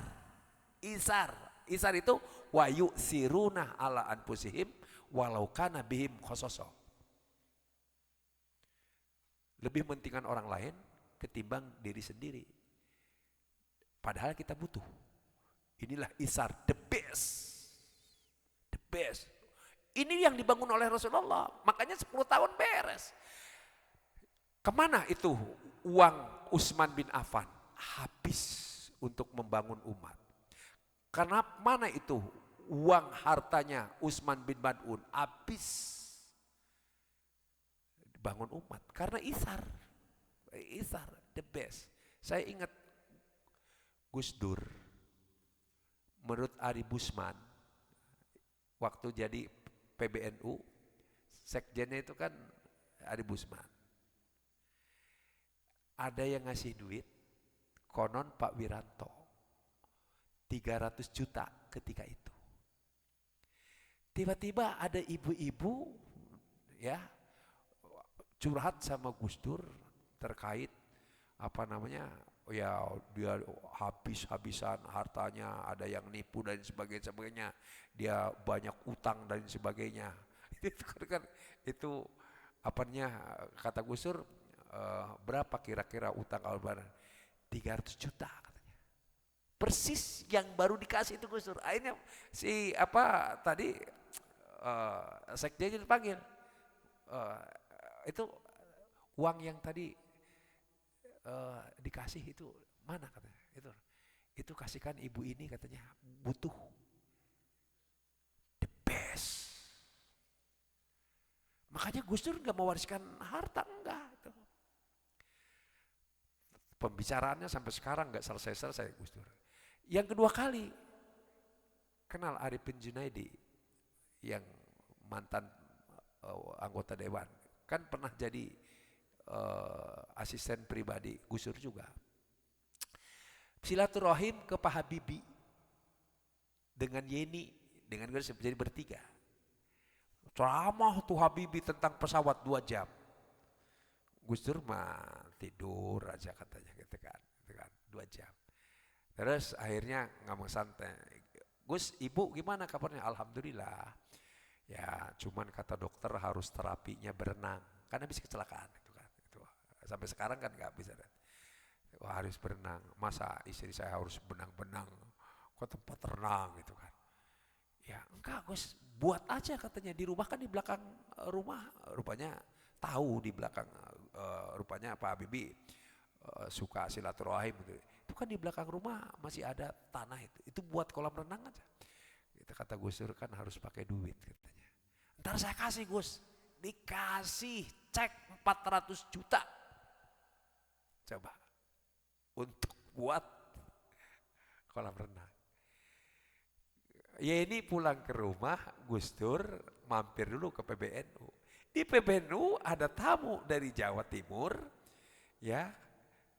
Isar itu wa yu'siruna ala anfusihim walau kana bihim khososo. Lebih mentingkan orang lain ketimbang diri sendiri. Padahal kita butuh. Inilah isar, the best. The best. Ini yang dibangun oleh Rasulullah. Makanya 10 tahun beres. Kemana itu uang Utsman bin Affan? Habis untuk membangun umat. Karena mana itu uang hartanya Utsman bin Mad'un? Habis bangun umat. Karena isar, the best. Saya ingat Gus Dur, menurut Ari Busman, waktu jadi PBNU, sekjennya itu kan Ari Busman. Ada yang ngasih duit, konon Pak Wiranto, 300 juta ketika itu. Tiba-tiba ada ibu-ibu ya curhat sama Gus Dur terkait ya dia habis-habisan hartanya, ada yang nipu dan sebagainya, dia banyak utang dan sebagainya. Itu kata Gus Dur, berapa kira-kira utang Albaran? 300 juta katanya. Persis yang baru dikasih itu Gus Dur. Akhirnya sekjennya dipanggil. Itu uang yang tadi dikasih itu mana katanya? Itu kasihkan ibu ini katanya, butuh. The best. Makanya Gus Dur nggak mewariskan harta, enggak. Pembicaraannya sampai sekarang nggak selesai Gus Dur. Yang kedua kali kenal Arifin Junaidi yang mantan anggota dewan, kan pernah jadi asisten pribadi Gus Dur juga. Silaturahim ke Pak Habibie dengan Yeni, dengan gue jadi bertiga. Ceramah tuh Habibie tentang pesawat 2 jam. Gus Dur mah tidur aja katanya gitu kan 2 jam. Terus akhirnya ngomong santai, Gus, ibu gimana kabarnya? Alhamdulillah. Ya cuman kata dokter harus terapinya berenang, karena habis kecelakaan itu kan. Sampai sekarang kan nggak bisa. Wah, harus berenang. Masa istri saya harus benang-benang ke tempat renang gitu kan. Ya enggak Gus, buat aja katanya, di rumah kan, di belakang rumah rupanya tahu, di belakang rupanya Pak Habibie suka silaturahim gitu. Itu kan di belakang rumah masih ada tanah itu buat kolam renang aja. Itu kata Gus Dur kan harus pakai duit katanya. Ntar saya kasih Gus, dikasih cek 400 juta. Coba untuk buat kolam renang. Ya ini pulang ke rumah, Gus Dur mampir dulu ke PBNU. Di PBNU ada tamu dari Jawa Timur, ya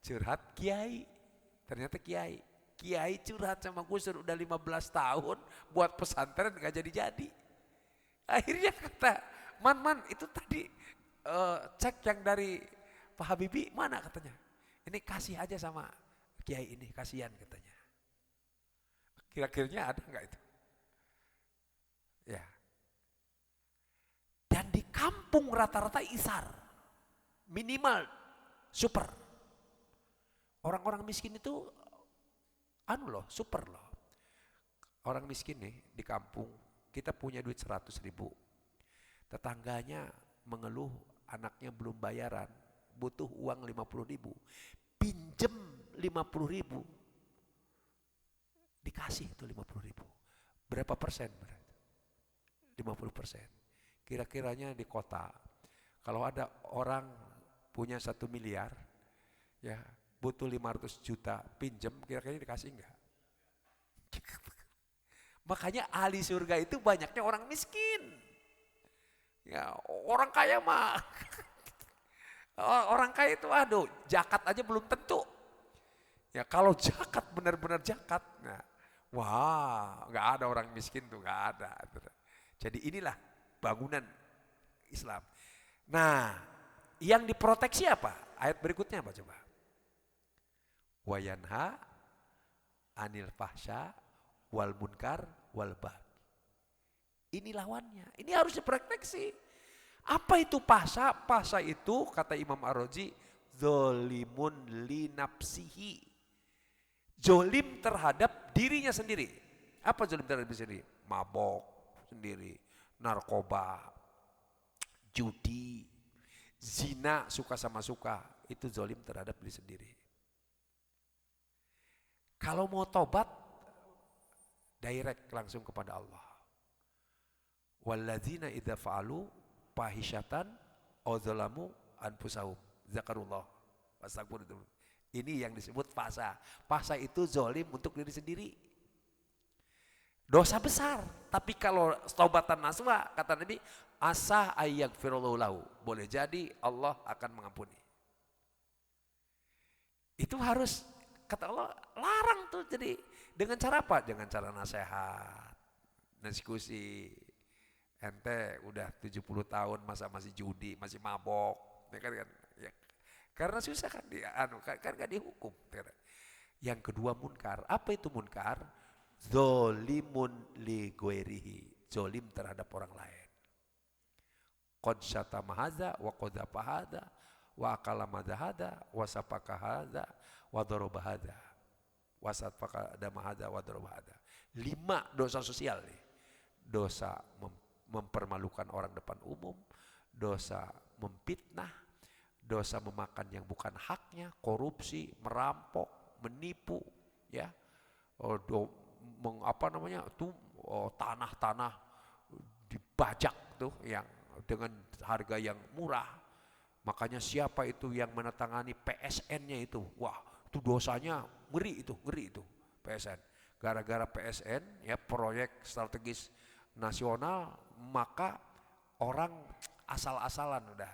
curhat kiai. Ternyata kiai curhat sama Gus Dur udah 15 tahun buat pesantren gak jadi-jadi. Akhirnya kata, Man itu tadi cek yang dari Pak Habibie mana katanya? Ini kasih aja sama kiai ini, kasihan katanya. Kira-kiranya ada nggak itu? Ya. Dan di kampung rata-rata isar, minimal super. Orang-orang miskin itu super loh. Orang miskin nih di kampung, kita punya duit 100.000. Tetangganya mengeluh anaknya belum bayaran, butuh uang 50.000. Pinjem 50.000. Dikasih itu 50.000. Berapa persen berarti? 50%. Kira-kiranya di kota, Kalau ada orang punya 1 miliar, ya butuh 500 juta pinjem, kira-kira dikasih enggak? Makanya ahli surga itu banyaknya orang miskin. Ya, orang kaya mah, orang kaya itu aduh, zakat aja belum tentu. Ya kalau zakat benar-benar zakat, nah, wah nggak ada orang miskin tuh, nggak ada. Jadi inilah bangunan Islam. Nah, yang diproteksi apa? Ayat berikutnya apa coba? Wayanha anil fahsya wal munkar wal baghi. Ini lawannya. Ini harus diproteksi. Apa itu fahsya? Fahsya itu kata Imam Ar-Razi zolimun li nafsihi. Zolim terhadap dirinya sendiri. Apa zolim terhadap diri sendiri? Mabok sendiri, narkoba, judi, zina suka sama suka. Itu zolim terhadap diri sendiri. Kalau mau tobat, direct langsung kepada Allah. Walladzina idza fa'alu fahisyatan aw zalamu anfusahum zakarullah wastaghfiruh. Ini yang disebut fasa. Fasa itu zolim untuk diri sendiri. Dosa besar. Tapi kalau taubatan nasuha, kata Nabi, asa ayyagfirullahu lahu. Boleh jadi Allah akan mengampuni. Itu harus, kata Allah, larang tuh. Jadi dengan cara apa? Dengan cara nasihat, diskusi. Ente udah 70 tahun masa masih judi, masih mabok. Ya kan, ya. Karena susah kan, kan gak dihukum. Yang kedua munkar. Apa itu munkar? Zolimun li ghairihi. Zolim terhadap orang lain. Qad syatama hadza wa qadhafa hadza wa akalama hadza wa sapaka hadza wa daraba hadza wa sapaka dama hadza wa daraba hadza. 5 dosa sosial nih. Dosa mempermalukan orang depan umum, dosa memfitnah, dosa memakan yang bukan haknya, korupsi, merampok, menipu, ya, tanah-tanah dibajak tuh yang dengan harga yang murah. Makanya siapa itu yang menandatangani PSN-nya itu, wah itu dosanya ngeri itu PSN. Gara-gara PSN ya proyek strategis nasional, maka orang asal-asalan udah.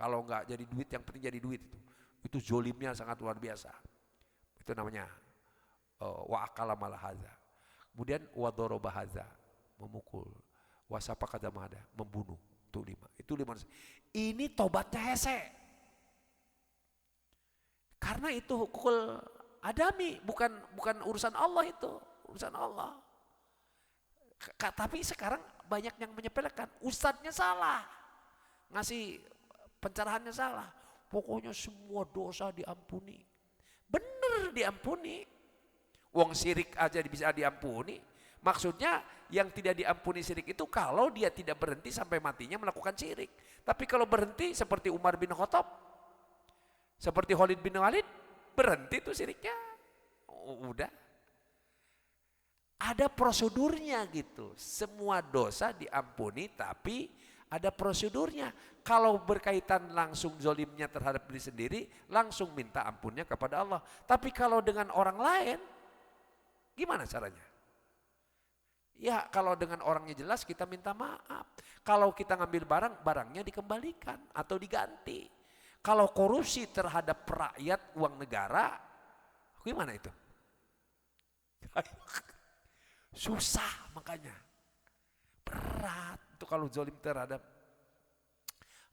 Kalau enggak jadi duit, yang penting jadi duit itu. Itu zolimnya sangat luar biasa. Itu namanya wa akala malahadza. Kemudian wa daraba hadza, memukul. Wa sapaka damada, membunuh. Itu 5. Ini tobatnya hese. Karena itu hukul adami, bukan urusan Allah itu, urusan Allah. Tapi sekarang banyak yang menyepelekan, ustadznya salah. Ngasih pencerahannya salah. Pokoknya semua dosa diampuni. Bener diampuni. Wong syirik aja bisa diampuni. Maksudnya yang tidak diampuni syirik itu kalau dia tidak berhenti sampai matinya melakukan syirik. Tapi kalau berhenti seperti Umar bin Khattab, seperti Khalid bin Walid, berhenti tuh syiriknya. Udah. Ada prosedurnya gitu. Semua dosa diampuni tapi ada prosedurnya. Kalau berkaitan langsung zolimnya terhadap diri sendiri, langsung minta ampunnya kepada Allah. Tapi kalau dengan orang lain, gimana caranya? Ya kalau dengan orangnya jelas kita minta maaf. Kalau kita ngambil barang, barangnya dikembalikan atau diganti. Kalau korupsi terhadap rakyat uang negara, gimana itu? Susah makanya. Berat itu kalau zolim terhadap.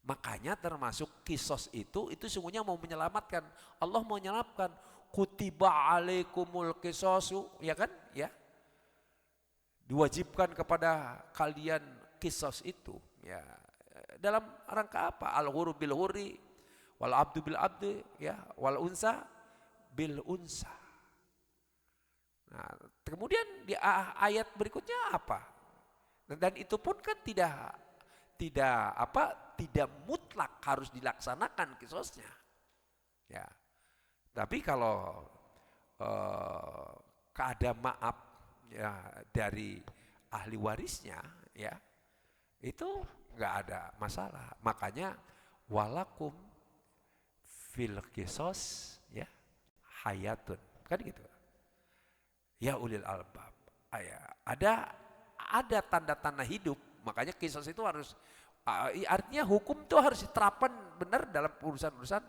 Makanya termasuk kisos itu sungguhnya mau menyelamatkan. Allah mau menyelamatkan. Kutiba alaikumul kisosu, ya kan? Ya. Diwajibkan kepada kalian kisos itu. Ya. Dalam rangka apa? Al-huru bil huri, wal abdu bil abdi, ya, wal unsa bil unsa. Nah, kemudian di ayat berikutnya apa? Dan itu pun kan tidak mutlak harus dilaksanakan kisosnya. Ya. Tapi kalau ada maaf ya dari ahli warisnya, ya, Itu nggak ada masalah. Makanya walakum fil qisos ya hayatun. Kan gitu. Ya ulil albab. Ada tanda-tanda hidup. Makanya kisos itu harus artinya hukum itu harus diterapkan benar dalam urusan-urusan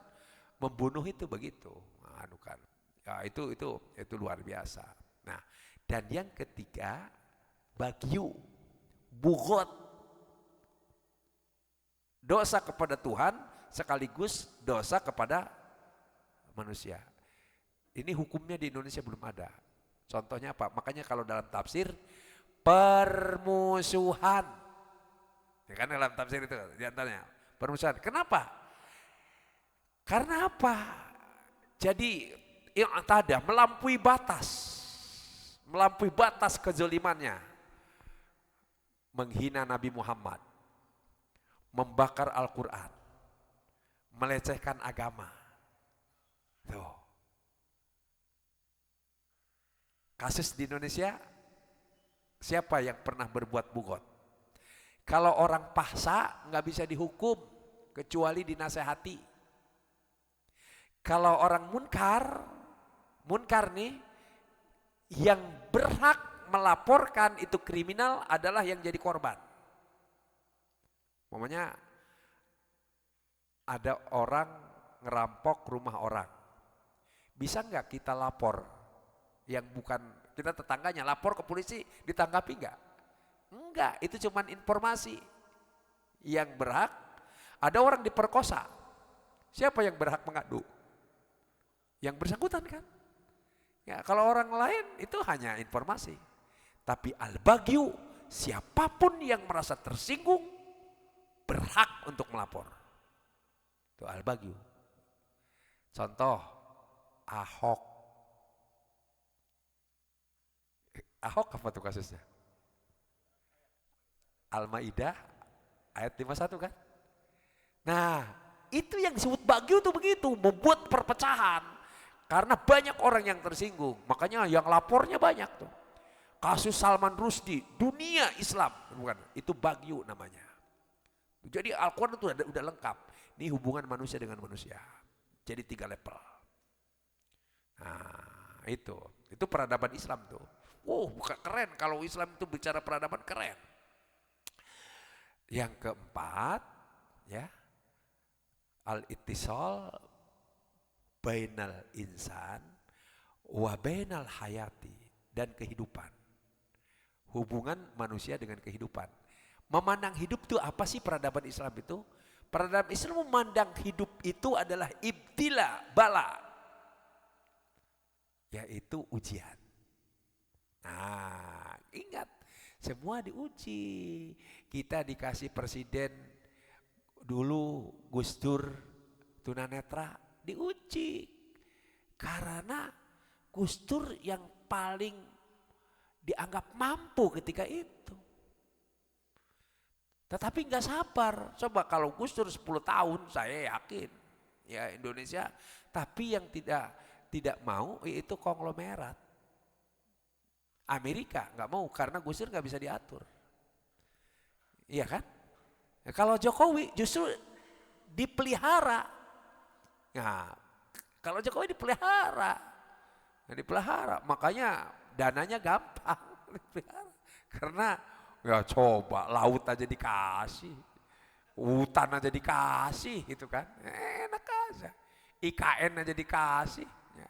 membunuh itu begitu. Nah, kan. Ya, itu luar biasa. Nah, dan yang ketiga bagyu bugot dosa kepada Tuhan sekaligus dosa kepada manusia. Ini hukumnya di Indonesia belum ada. Contohnya apa? Makanya kalau dalam tafsir permusuhan. Ya kan dalam tafsir itu diantaranya permusuhan. Kenapa? Karena apa? Jadi yang tadi melampaui batas kezalimannya, menghina Nabi Muhammad, membakar Al-Quran, melecehkan agama. Tuh. Kasus di Indonesia, siapa yang pernah berbuat bugot? Kalau orang pahsa nggak bisa dihukum kecuali dinasehati. Kalau orang munkar nih yang berhak melaporkan itu kriminal adalah yang jadi korban. Umpamanya ada orang ngerampok rumah orang. Bisa nggak kita lapor? Yang bukan kita tetangganya lapor ke polisi, ditanggapi enggak? Enggak, itu cuman informasi. Yang berhak, ada orang diperkosa. Siapa yang berhak mengadu? Yang bersangkutan kan? Ya, kalau orang lain itu hanya informasi. Tapi al-bagyu, siapapun yang merasa tersinggung berhak untuk melapor. Itu al-bagyu. Contoh Ahok. Ahok apa tuh kasusnya? Al-Maidah ayat 51 kan? Nah, itu yang disebut bagyu tuh begitu, membuat perpecahan. Karena banyak orang yang tersinggung, makanya yang lapornya banyak tuh. Kasus Salman Rushdie, dunia Islam, bukan? Itu bagyu namanya. Jadi Al-Quran itu udah lengkap. Ini hubungan manusia dengan manusia. Jadi 3 level. Nah, itu peradaban Islam tuh. Bukan keren kalau Islam itu bicara peradaban keren. Yang keempat, ya, al-ittisal bainal insan wa bainal hayati, dan kehidupan. Hubungan manusia dengan kehidupan. Memandang hidup itu apa sih peradaban Islam itu? Peradaban Islam memandang hidup itu adalah ibtila, bala. Yaitu ujian. Nah, ingat, semua diuji. Kita dikasih presiden dulu Gus Dur tunanetra, diuji. Karena Gus Dur yang paling dianggap mampu ketika itu. Tetapi nggak sabar. Coba kalau Gus Dur 10 tahun, saya yakin ya Indonesia. Tapi yang tidak mau itu konglomerat. Amerika nggak mau karena Gus Dur nggak bisa diatur. Iya kan? Ya, kalau Jokowi justru dipelihara. Nah, kalau Jokowi dipelihara, makanya dananya gampang dipelihara. Karena ya coba laut aja dikasih, hutan aja dikasih, gitu kan? Enak aja. IKN aja dikasih. Ya.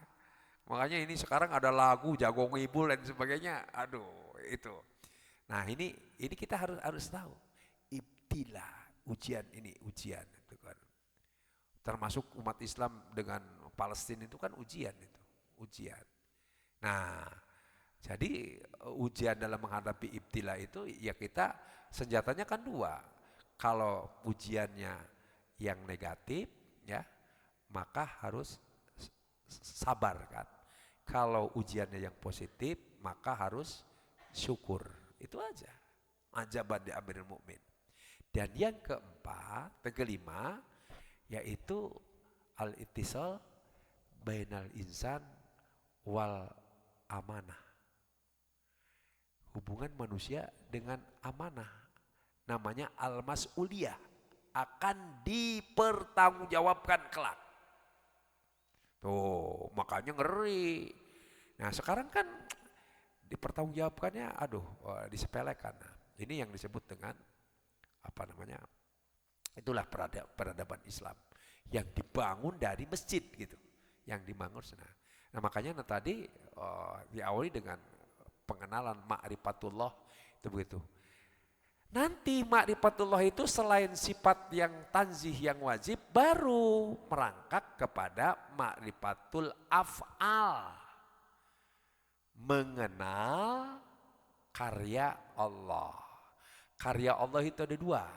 Makanya ini sekarang ada lagu Jago Ngibul dan sebagainya. Aduh, itu. Nah, ini kita harus tahu. Ibtila, ujian ini, ujian itu kan. Termasuk umat Islam dengan Palestina itu kan ujian itu, ujian. Nah, jadi ujian dalam menghadapi ibtila itu ya kita senjatanya kan 2. Kalau ujiannya yang negatif ya, maka harus sabar kan. Kalau ujiannya yang positif, maka harus syukur. Itu aja. Ajaban di Amirul Mukmin. Dan yang kelima, yaitu al-ittisal bainal insan wal amanah. Hubungan manusia dengan amanah. namanya al-mas'uliyah, akan dipertanggungjawabkan kelak. Tuh, makanya ngeri. Nah, sekarang kan dipertanggungjawabkannya disepelekan. Nah, ini yang disebut dengan apa namanya? Itulah peradaban Islam yang dibangun dari masjid gitu. Yang dibangun nah makanya tadi diawali dengan pengenalan ma'rifatullah itu begitu. Nanti ma'rifatullah itu selain sifat yang tanzih yang wajib baru merangkak kepada ma'rifatul af'al. Mengenal karya Allah. Karya Allah itu ada dua.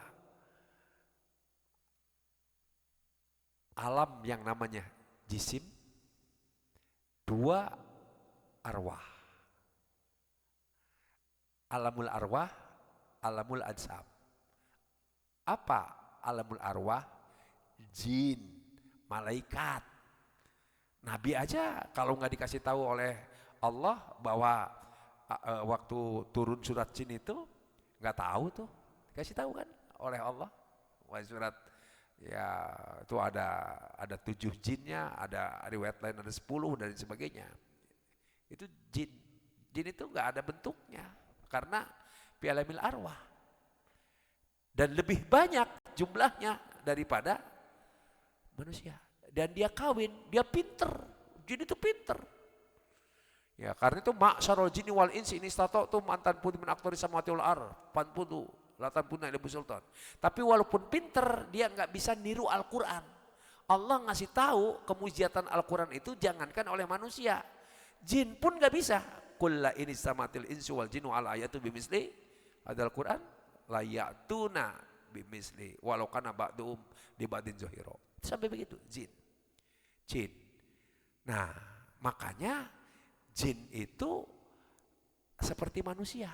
Alam yang namanya jisim, dua arwah. Alamul arwah, alamul ajsam. Apa alamul arwah? Jin, malaikat. Nabi aja kalau nggak dikasih tahu oleh Allah bahwa waktu turun surat jin itu nggak tahu tuh, dikasih tahu kan oleh Allah. Wah, surat ya itu ada 7 jinnya, ada riwayat lain ada 10 dan sebagainya. Itu jin. Jin itu nggak ada bentuknya karena bi'alamil arwah. Dan lebih banyak jumlahnya daripada manusia. Dan dia kawin, dia pinter. Jin itu pinter. Ya, karena itu ma'syarul jinni wal insi ini istata'tum an tanfudhu min aqtaris samawati wal ardh fanfudhu la tanfuduna illa bisultan. Tapi walaupun pinter dia nggak bisa niru Al-Qur'an. Allah ngasih tahu kemujiatan Al-Qur'an itu jangankan oleh manusia. Jin pun nggak bisa. Qul la in istamatil insu wal jinnu ala ayatu bimisli ada Al-Qur'an la ya'tuna bimisli walau kana ba'dhum li ba'din zahira. Sampai begitu jin. Jin. Nah, makanya jin itu seperti manusia.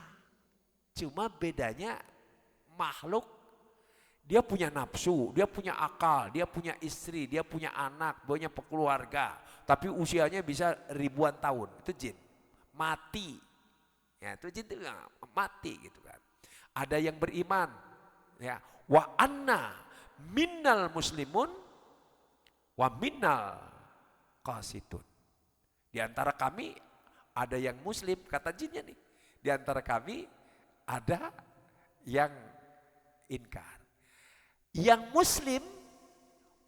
Cuma bedanya makhluk dia punya nafsu, dia punya akal, dia punya istri, dia punya anak, punya keluarga. Tapi usianya bisa ribuan tahun. Itu jin. Mati. Ya, itu jin itu mati gitu kan. Ada yang beriman. Ya, wa anna minnal muslimun wa minnal qasitun. Di antara kami ada yang muslim, kata jinnya nih. Di antara kami ada yang inkar. Yang muslim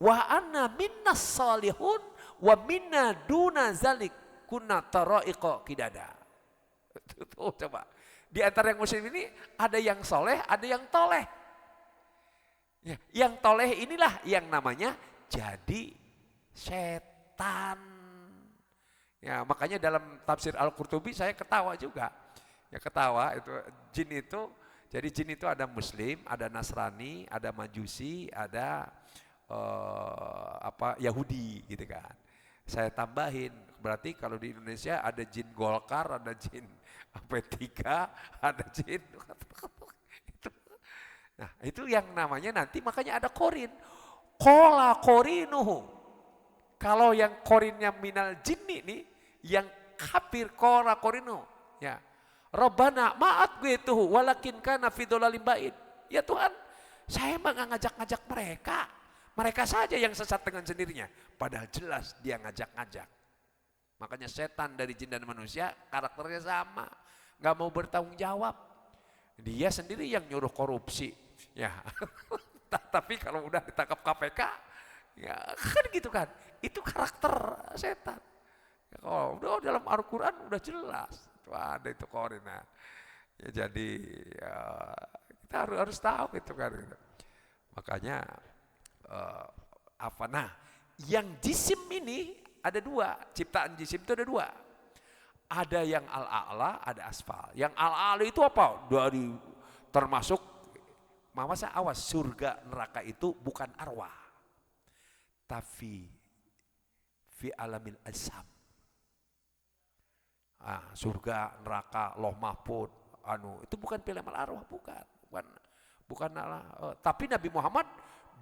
wa anna minnas salihun wa minna duna zalik kunna tara'iqa qidada. Tuh, coba. Di antara yang muslim ini ada yang soleh, ada yang toleh. Ya, yang toleh inilah yang namanya jadi setan. Ya, makanya dalam tafsir Al-Qurtubi saya ketawa juga. Ya ketawa itu jin itu. Jadi jin itu ada muslim, ada Nasrani, ada Majusi, ada Yahudi gitu kan. Saya tambahin, berarti kalau di Indonesia ada jin Golkar, ada jin P3, ada jin itu. Nah, itu yang namanya nanti makanya ada korin. Kola korinuhu. Kalau yang korinnya minal jinni nih, yang kafir kola korinuhu. Ya. Rabbana ma'at gue tuh walakin kana fi dhalalim ba'id. Ya Tuhan, saya mah nggak ngajak-ngajak mereka. Mereka saja yang sesat dengan sendirinya. Padahal jelas dia ngajak-ngajak. Makanya setan dari jin dan manusia karakternya sama. Nggak mau bertanggung jawab. Dia sendiri yang nyuruh korupsi. Ya. Tapi kalau udah ditangkap KPK, ya kan gitu kan. Itu karakter setan. Oh, udah dalam Al-Quran udah jelas. Ada itu koordinat. Ya, jadi ya, kita harus tahu itu kan. Makanya nah, yang jisim ini ada dua, ciptaan jisim itu ada dua. Ada yang al-a'la, ada asfal. Yang al-a'la itu apa? Dari termasuk masa awas surga neraka itu bukan arwah. Tapi fi alamil ajsam. Surga, neraka, loh mahfud, itu bukan pilihan arwah, bukan tapi Nabi Muhammad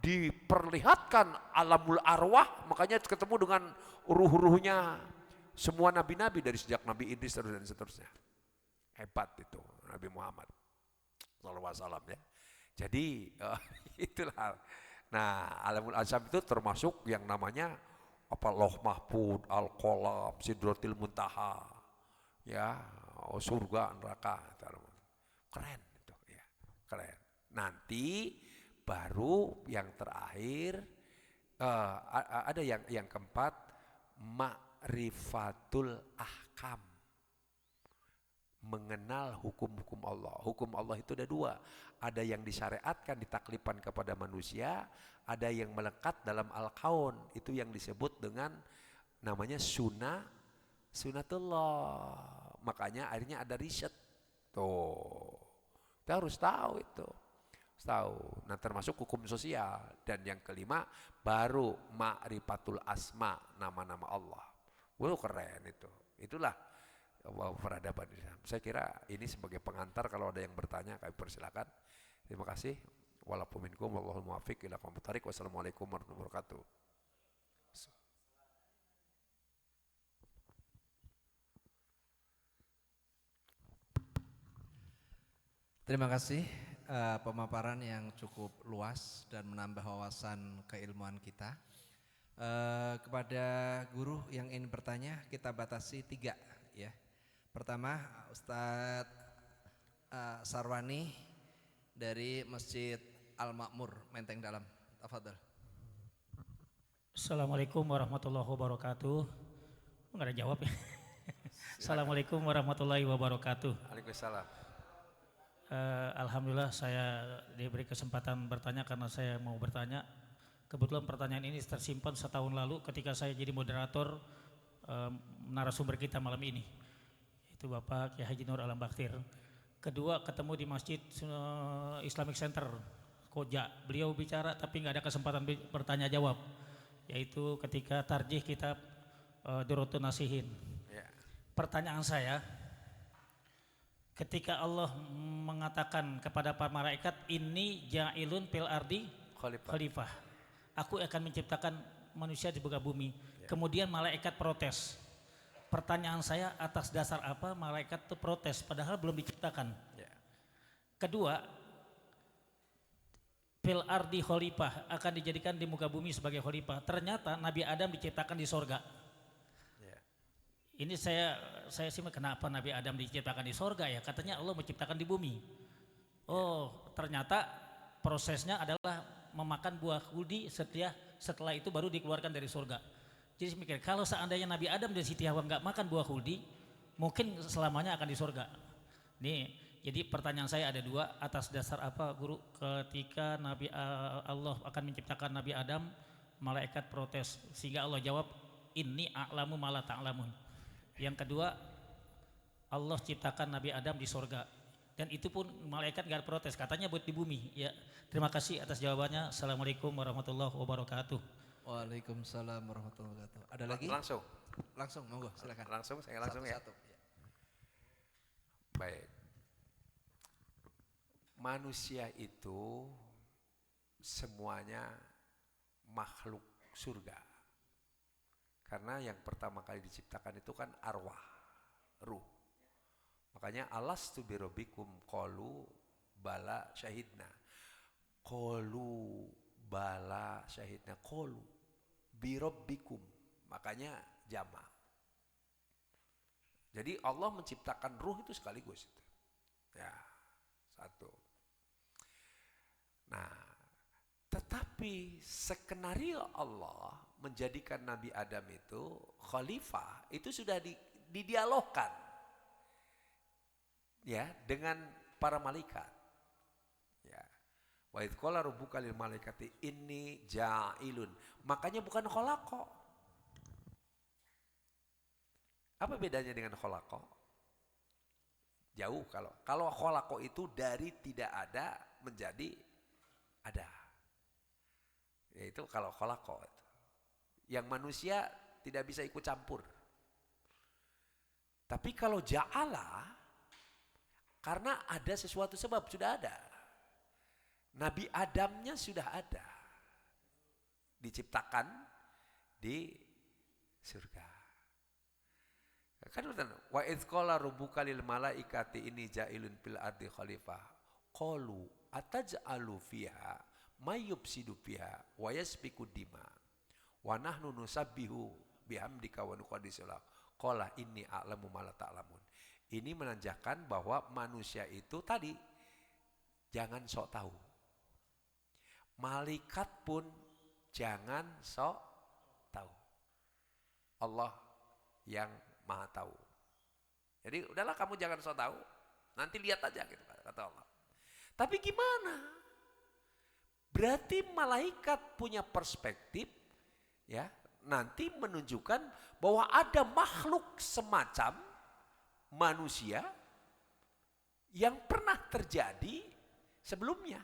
diperlihatkan alamul arwah, makanya ketemu dengan ruh-ruhnya semua nabi-nabi dari sejak Nabi Idris dan seterusnya. Hebat itu Nabi Muhammad SAW ya. Jadi itulah. Nah, alamul azam itu termasuk yang namanya apa Lauh Mahfud, Al-Qalam, Sidratil Muntaha, ya, surga, neraka, keren itu, ya, keren. Nanti baru yang terakhir ada yang keempat ma'rifatul ahkam, mengenal hukum-hukum Allah. Hukum Allah itu ada dua. Ada yang disyariatkan, ditaklifkan kepada manusia, ada yang melekat dalam al-kaun. Itu yang disebut dengan namanya sunatullah. Makanya akhirnya ada riset. Tuh. Kita harus tahu itu. Harus tahu. Nah, termasuk hukum sosial. Dan yang kelima baru ma'rifatul asma, nama-nama Allah. Wah, keren itu. Itulah peradaban Islam. Saya kira ini sebagai pengantar, kalau ada yang bertanya kami persilakan. Terima kasih. Walaupun minkum wallahul muwaffiq ila aqwamit thoriq. Wassalamualaikum warahmatullahi wabarakatuh. Terima kasih pemaparan yang cukup luas dan menambah wawasan keilmuan kita. Kepada guru yang ingin bertanya kita batasi 3 ya. Pertama Ustadz Sarwani dari Masjid Al-Makmur Menteng Dalam. Tafadhol. Assalamualaikum warahmatullahi wabarakatuh. Enggak ada jawab ya. Assalamualaikum warahmatullahi wabarakatuh. Waalaikumsalam. Alhamdulillah saya diberi kesempatan bertanya karena saya mau bertanya. Kebetulan pertanyaan ini tersimpan setahun lalu ketika saya jadi moderator narasumber kita malam ini. Itu Bapak Kiai Haji Nur Alam Baktir. Kedua ketemu di Masjid Islamic Center Koja. Beliau bicara tapi nggak ada kesempatan bertanya jawab. Yaitu ketika tarjih kitab Durratun Nasihin. Pertanyaan saya, ketika Allah mengatakan kepada para malaikat, ini ja'ilun fil ardi khalifah. Aku akan menciptakan manusia di muka bumi. Kemudian malaikat protes. Pertanyaan saya, atas dasar apa malaikat itu protes padahal belum diciptakan? Kedua, fil ardi khalifah, akan dijadikan di muka bumi sebagai khalifah. Ternyata Nabi Adam diciptakan di sorga. Ini saya simak, kenapa Nabi Adam diciptakan di sorga ya? Katanya Allah menciptakan di bumi. Oh, ternyata prosesnya adalah memakan buah khuldi, setelah itu baru dikeluarkan dari sorga. Jadi saya mikir, kalau seandainya Nabi Adam dan Siti Hawa nggak makan buah khuldi, mungkin selamanya akan di sorga. Nih, jadi pertanyaan saya ada 2, atas dasar apa guru ketika Allah akan menciptakan Nabi Adam, malaikat protes sehingga Allah jawab, inni a'lamu ma la ta'lamun. Yang kedua, Allah ciptakan Nabi Adam di sorga dan itu pun malaikat gak protes, katanya buat di bumi. Ya, terima kasih atas jawabannya. Assalamualaikum warahmatullahi wabarakatuh. Waalaikumsalam warahmatullahi wabarakatuh. Ada lagi? Langsung, monggo silakan. Saya langsung ya. Satu. Baik. Manusia itu semuanya makhluk surga. Karena yang pertama kali diciptakan itu kan arwah, ruh. Makanya alastu birabbikum qalu bala syahidna. Qalu bala syahidna, qalu birabbikum. Makanya jamak. Jadi Allah menciptakan ruh itu sekaligus itu. Ya, satu. Nah, tetapi skenario Allah menjadikan Nabi Adam itu khalifah itu sudah didialogkan ya dengan para malaikat. Ya. Wa idz qala rabbuka lil malaikati inni ja'ilun. Makanya bukan khalaqa. Apa bedanya dengan khalaqa? Jauh kalau khalaqa itu dari tidak ada menjadi ada. Yaitu kalau khalaqa itu. Yang manusia tidak bisa ikut campur. Tapi kalau ja'ala, karena ada sesuatu sebab, sudah ada. Nabi Adamnya sudah ada. Diciptakan di surga. Kan wa idz qala rabbuka lil malaikati inni ja'ilun fil ardi khalifah. Qalu ataj'alu fiha may yufsidu fiha wa yasfiku dima wa nahnu nusabbihu bihamdika wa nuqaddisu lak. Qala inni a'lamu ma la ta'lamun. Ini menandakan bahwa manusia itu tadi jangan sok tahu. Malaikat pun jangan sok tahu. Allah yang maha tahu. Jadi udahlah kamu jangan sok tahu. Nanti lihat aja gitu kata Allah. Tapi gimana? Berarti malaikat punya perspektif ya, nanti menunjukkan bahwa ada makhluk semacam manusia yang pernah terjadi sebelumnya.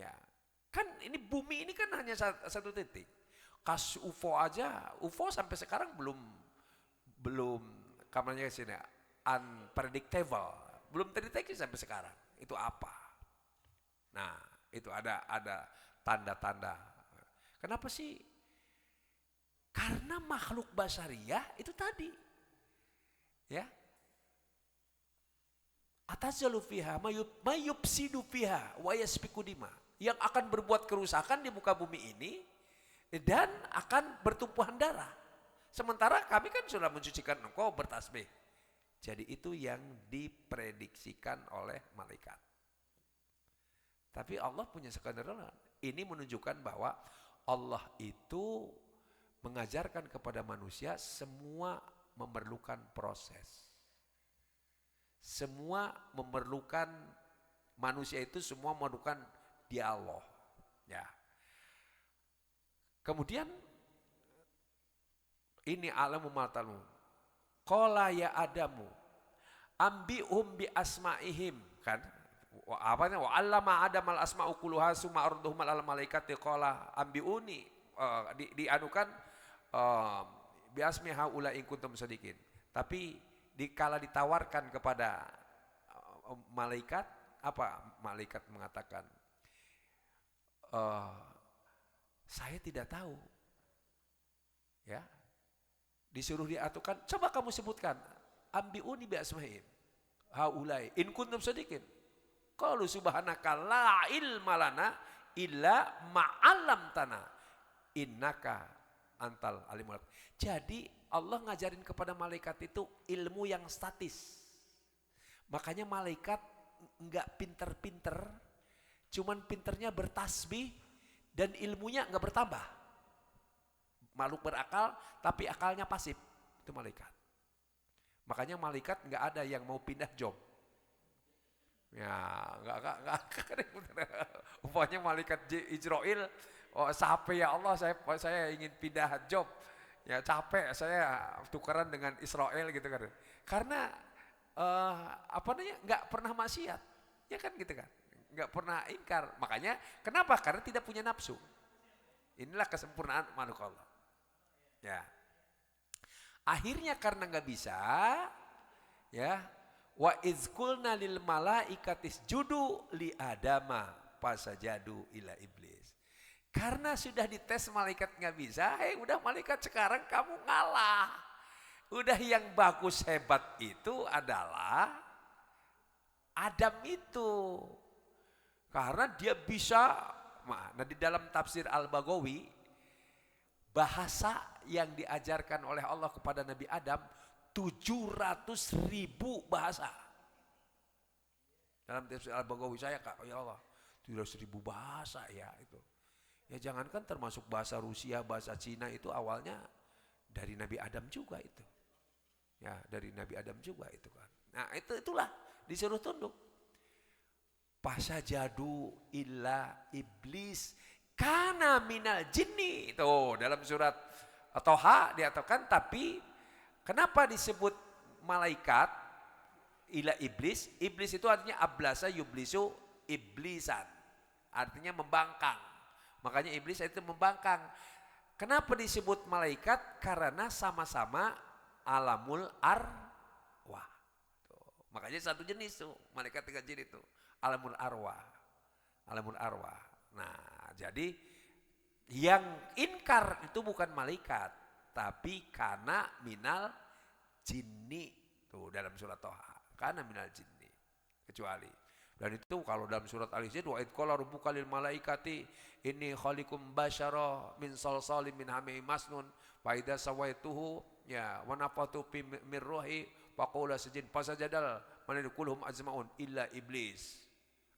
Ya, kan ini bumi ini kan hanya satu titik. Kasus UFO aja, UFO sampai sekarang belum kamarnya ke sini unpredictable, belum terdeteksi sampai sekarang. Itu apa? Nah, itu ada tanda-tanda. Kenapa sih? Karena makhluk basariyah itu tadi. Ya. Atajalu fiha mayupsidu fiha wa yasfiku dima. Yang akan berbuat kerusakan di muka bumi ini dan akan bertumpahan darah. Sementara kami kan sudah mencucikan engkau bertasbih. Jadi itu yang diprediksikan oleh malaikat. Tapi Allah punya skenario. Ini menunjukkan bahwa Allah itu mengajarkan kepada manusia semua memerlukan proses. Semua memerlukan, manusia itu semua memerlukan dialog. Ya. Kemudian ini alamu matalu. Qala ya Adamu ambi'hum bi asma'ihim, kan? Wa 'allama Adam al asma'u kulluha summa arduhum al malaikati qala ambi'uni, dianukan bi asmi haula in kuntum sadiqin. Tapi dikala ditawarkan kepada malaikat, apa malaikat mengatakan, saya tidak tahu. Ya. Disuruh diatukan, coba kamu sebutkan ambiuni bi asma'ihim haulai in kuntum sadiqin. Qalu subhanaka la ilma lana illa ma'allamtana innaka antal alimul. Jadi Allah ngajarin kepada malaikat itu ilmu yang statis. Makanya malaikat enggak pinter-pinter, cuman pinternya bertasbih dan ilmunya enggak bertambah. Makhluk berakal tapi akalnya pasif, itu malaikat. Makanya malaikat enggak ada yang mau pindah job. Ya, enggak. Umpamanya malaikat Israel, capek ya Allah, saya ingin pindah job. Ya capek saya tukaran dengan Israel gitu kan. Karena enggak pernah maksiat. Ya kan gitu kan. Enggak pernah ingkar. Makanya kenapa? Karena tidak punya nafsu. Inilah kesempurnaan makhluk Allah. Ya. Akhirnya karena enggak bisa, ya, wa izkulna lil malaikatis judu li adama fasajadu ila iblis. Karena sudah dites malaikat nggak bisa, udah malaikat sekarang kamu ngalah. Udah yang bagus hebat itu adalah Adam itu. Karena dia bisa, nah di dalam tafsir Al-Baghawi, bahasa yang diajarkan oleh Allah kepada Nabi Adam 700.000 bahasa. Dalam tafsir Al-Baghawi saya, ya Allah, 700.000 bahasa ya itu. Ya jangankan termasuk bahasa Rusia, bahasa Cina itu awalnya dari Nabi Adam juga itu. Ya dari Nabi Adam juga itu kan. Nah itulah disuruh tunduk. Pasajadu illa iblis kana minal jinni. Tuh dalam surat Toha dikatakan, tapi kenapa disebut malaikat ila iblis? Iblis itu artinya ablasa yublisu iblisan. Artinya membangkang. Makanya iblis itu membangkang. Kenapa disebut malaikat? Karena sama-sama alamul arwah. Makanya satu jenis tuh, malaikat tiga jenis itu. Alamul arwah. Alamul arwah. Nah, jadi yang inkar itu bukan malaikat, tapi kana minal jinni. Tuh dalam surat Toha. Kana minal jinni. Kecuali Dan itu kalau dalam surat Al-Izz, wa id qala rabbuka lil malaikati inni khaliqum basyara min salsalin min hamim masnun fa idza sawaituhu ya wa nafatu min ruhi faqula sajid fasajadal malaikuluhum ajmaun illa iblis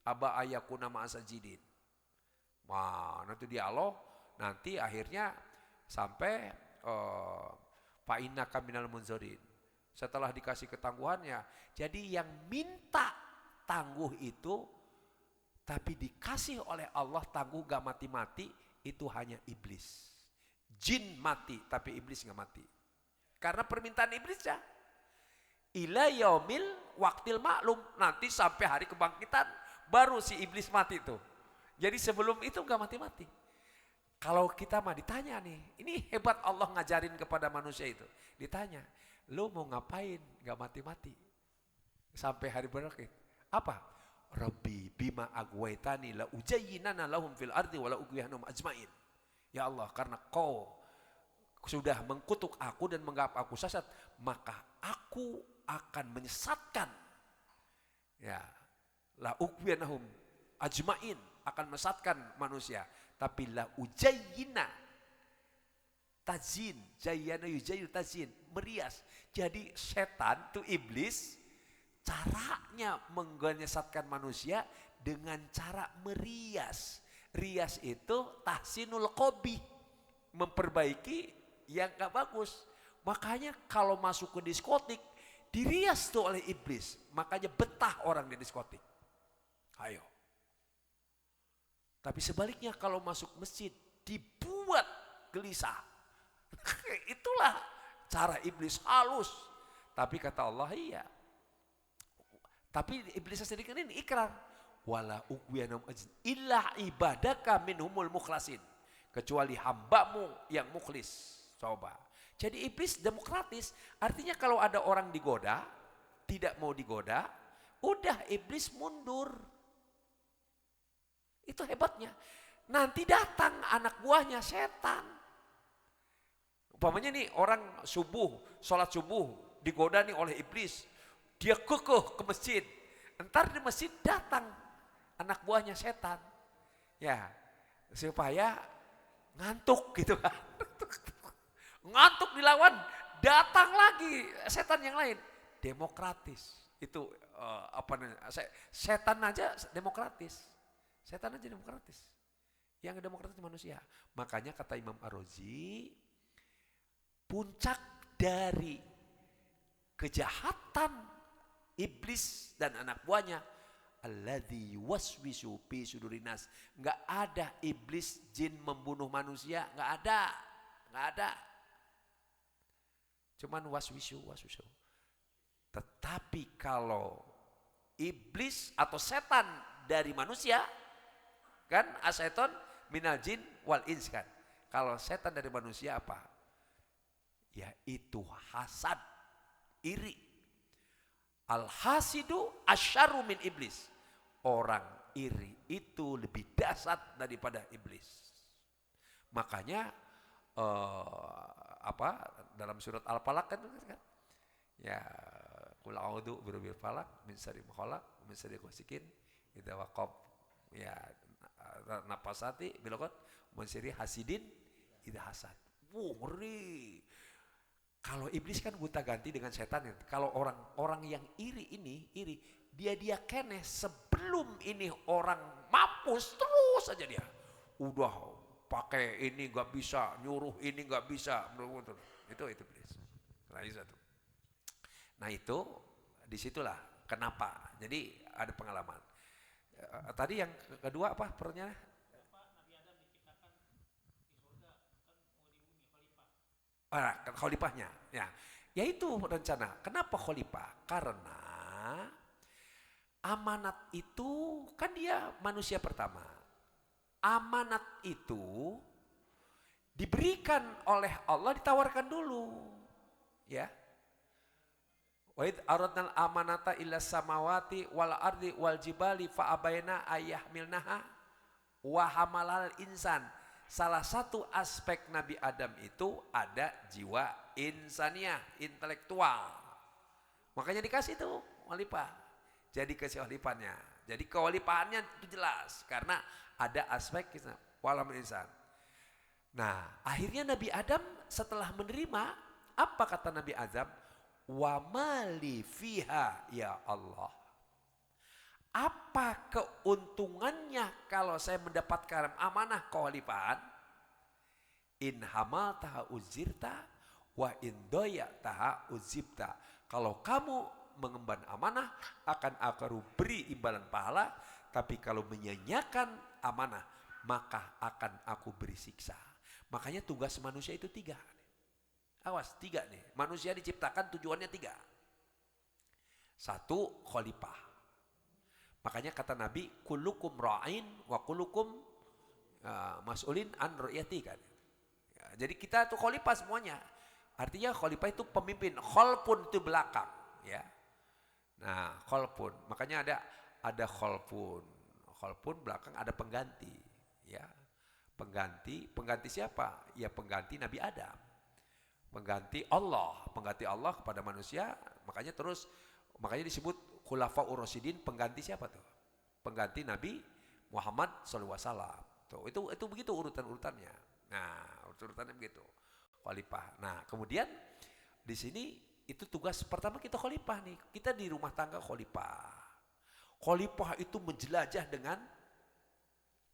aba ayakuna ma'asajidin. Wah, nanti dialog, nanti akhirnya sampai fa innaka minal munzirin. Setelah dikasih ketangguhannya, jadi yang minta tangguh itu tapi dikasih oleh Allah tangguh gak mati-mati itu hanya iblis. Jin mati tapi iblis gak mati. Karena permintaan iblis ya. Ila yaumil waktil maklum, nanti sampai hari kebangkitan baru si iblis mati itu. Jadi sebelum itu gak mati-mati. Kalau kita mah ditanya nih, ini hebat Allah ngajarin kepada manusia itu. Ditanya, lu mau ngapain gak mati-mati sampai hari berakhir? Apa? Rabbi bima agwaitani la ujayyinana lahum fil ardi wa la ughwihannahum ajmain. Ya Allah, karena kau sudah mengkutuk aku dan menganggap aku sesat, maka aku akan menyesatkan. Ya, la ughwihannahum ajmain, akan mesatkan manusia. Tapi la ujayyina tazin, jayyana yujayyu tazin, merias. Jadi setan itu iblis caranya menyesatkan manusia dengan cara merias. Rias itu tahsinul qobi, memperbaiki yang gak bagus. Makanya kalau masuk ke diskotik dirias tuh oleh iblis, makanya betah orang di diskotik. Ayo. Tapi sebaliknya kalau masuk masjid dibuat gelisah. Itulah cara iblis halus. Tapi kata Allah iya. Tapi iblis sendiri kan ini ikrar. Wala ughwiyanahum illa ibadaka minhumul mukhlasin. Kecuali hambamu yang mukhlis. Coba. Jadi iblis demokratis. Artinya kalau ada orang digoda, tidak mau digoda, udah iblis mundur. Itu hebatnya. Nanti datang anak buahnya setan. Umpamanya nih orang subuh, sholat subuh digoda nih oleh iblis. Dia kekeh ke masjid. Entar di masjid datang anak buahnya setan. Ya, supaya ngantuk gitu kan. Ngantuk dilawan, datang lagi setan yang lain. Demokratis. Itu setan aja demokratis. Setan aja demokratis. Yang demokratis manusia. Makanya kata Imam Ar-Razi, puncak dari kejahatan iblis dan anak buahnya alladzi waswisu fi sudurinas. Enggak ada iblis jin membunuh manusia, enggak ada. Enggak ada. Cuman waswisu. Tetapi kalau iblis atau setan dari manusia, kan asyaiton minal jin wal ins kan. Kalau setan dari manusia apa? Yaitu hasad, iri. Al-hasidu asyarru min iblis. Orang iri itu lebih dahsyat daripada iblis. Makanya dalam surat Al-Falaq kan? Ya, qul a'udzu birabbil falaq min syarri ma khalaq min syarri ghasikin idza waqab. Ya, napasati bilaqat min syarri hasidin idza hasad. Ngeri. Kalau iblis kan gonta ganti dengan setan. Kalau orang yang iri ini, dia kene sebelum ini orang mampus terus aja dia. Udah pakai ini gak bisa, nyuruh ini gak bisa. Itu iblis. Nah itu disitulah kenapa. Jadi ada pengalaman. Tadi yang kedua apa pertanyaan? Khalifahnya, ya itu rencana. Kenapa khalifah? Karena amanat itu kan dia manusia pertama. Amanat itu diberikan oleh Allah, ditawarkan dulu, ya. Wa id aradnal amanata illa samawati wal ardi wal jibali fa abaina ayyahmilnaha wa hamalal insan. Salah satu aspek Nabi Adam itu ada jiwa insaniah, intelektual. Makanya dikasih tuh khalifah. Jadi kasih khalifahnya. Jadi kewalipahannya itu jelas karena ada aspek walam insan. Nah, akhirnya Nabi Adam setelah menerima, apa kata Nabi Adam? Wa mali fiha ya Allah. Apa keuntungannya kalau saya mendapatkan amanah kewalipahan? In hamaltaha uzirta wa in doyataha uzibta. Kalau kamu mengemban amanah akan aku beri imbalan pahala, tapi kalau menyanyiakan amanah maka akan aku beri siksa. Makanya tugas manusia itu 3. Awas 3 nih, manusia diciptakan tujuannya 3. 1, khalifah. Makanya kata Nabi, kullukum ra'in wa kullukum mas'ulin an ru'yati kan. Ya, jadi kita tuh khalifah semuanya. Artinya khalifah itu pemimpin, khalfun itu belakang, ya. Nah, khalfun, makanya ada khalfun. Khalfun belakang ada pengganti, ya. Pengganti siapa? Ya pengganti Nabi Adam. Pengganti Allah kepada manusia, makanya disebut khulafaur rasyidin, pengganti siapa tuh? Pengganti Nabi Muhammad SAW. Tuh, itu begitu urutan-urutannya. Nah, urutannya begitu. Khalifah. Nah, kemudian di sini itu tugas pertama kita khalifah nih. Kita di rumah tangga khalifah. Khalifah itu menjelajah dengan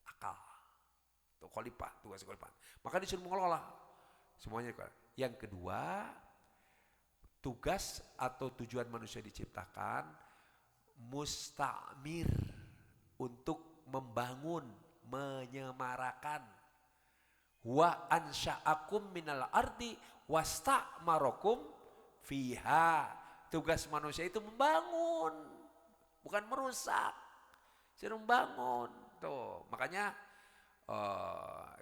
akal. Itu khalifah, tugas khalifah. Maka disuruh mengelola semuanya. Yang kedua, tugas atau tujuan manusia diciptakan mustamir, untuk membangun, menyemarakan. Wa ansha'akum minal ardi wasta'marakum fiha. Tugas manusia itu membangun, bukan merusak. Disuruh membangun. Tuh, makanya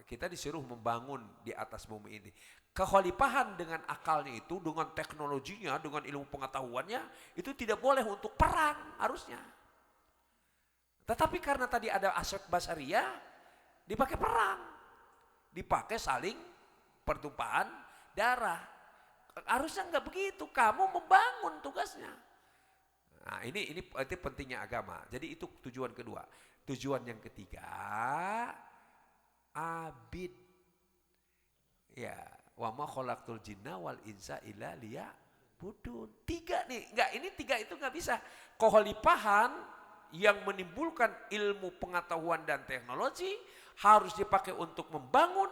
kita disuruh membangun di atas bumi ini. Kekhalifahan dengan akalnya itu, dengan teknologinya, dengan ilmu pengetahuannya, itu tidak boleh untuk perang harusnya. Tetapi karena tadi ada aspek basariyah, dipakai perang. Dipakai saling pertumpahan darah. Harusnya enggak begitu, kamu membangun tugasnya. Nah, ini pentingnya agama. Jadi itu tujuan kedua. Tujuan yang ketiga, abid. Ya, wa ma khalaqtul jinna wal insa illa liya'budun. 3 nih, enggak, ini 3 itu enggak bisa. Kekhalifahan yang menimbulkan ilmu pengetahuan dan teknologi harus dipakai untuk membangun,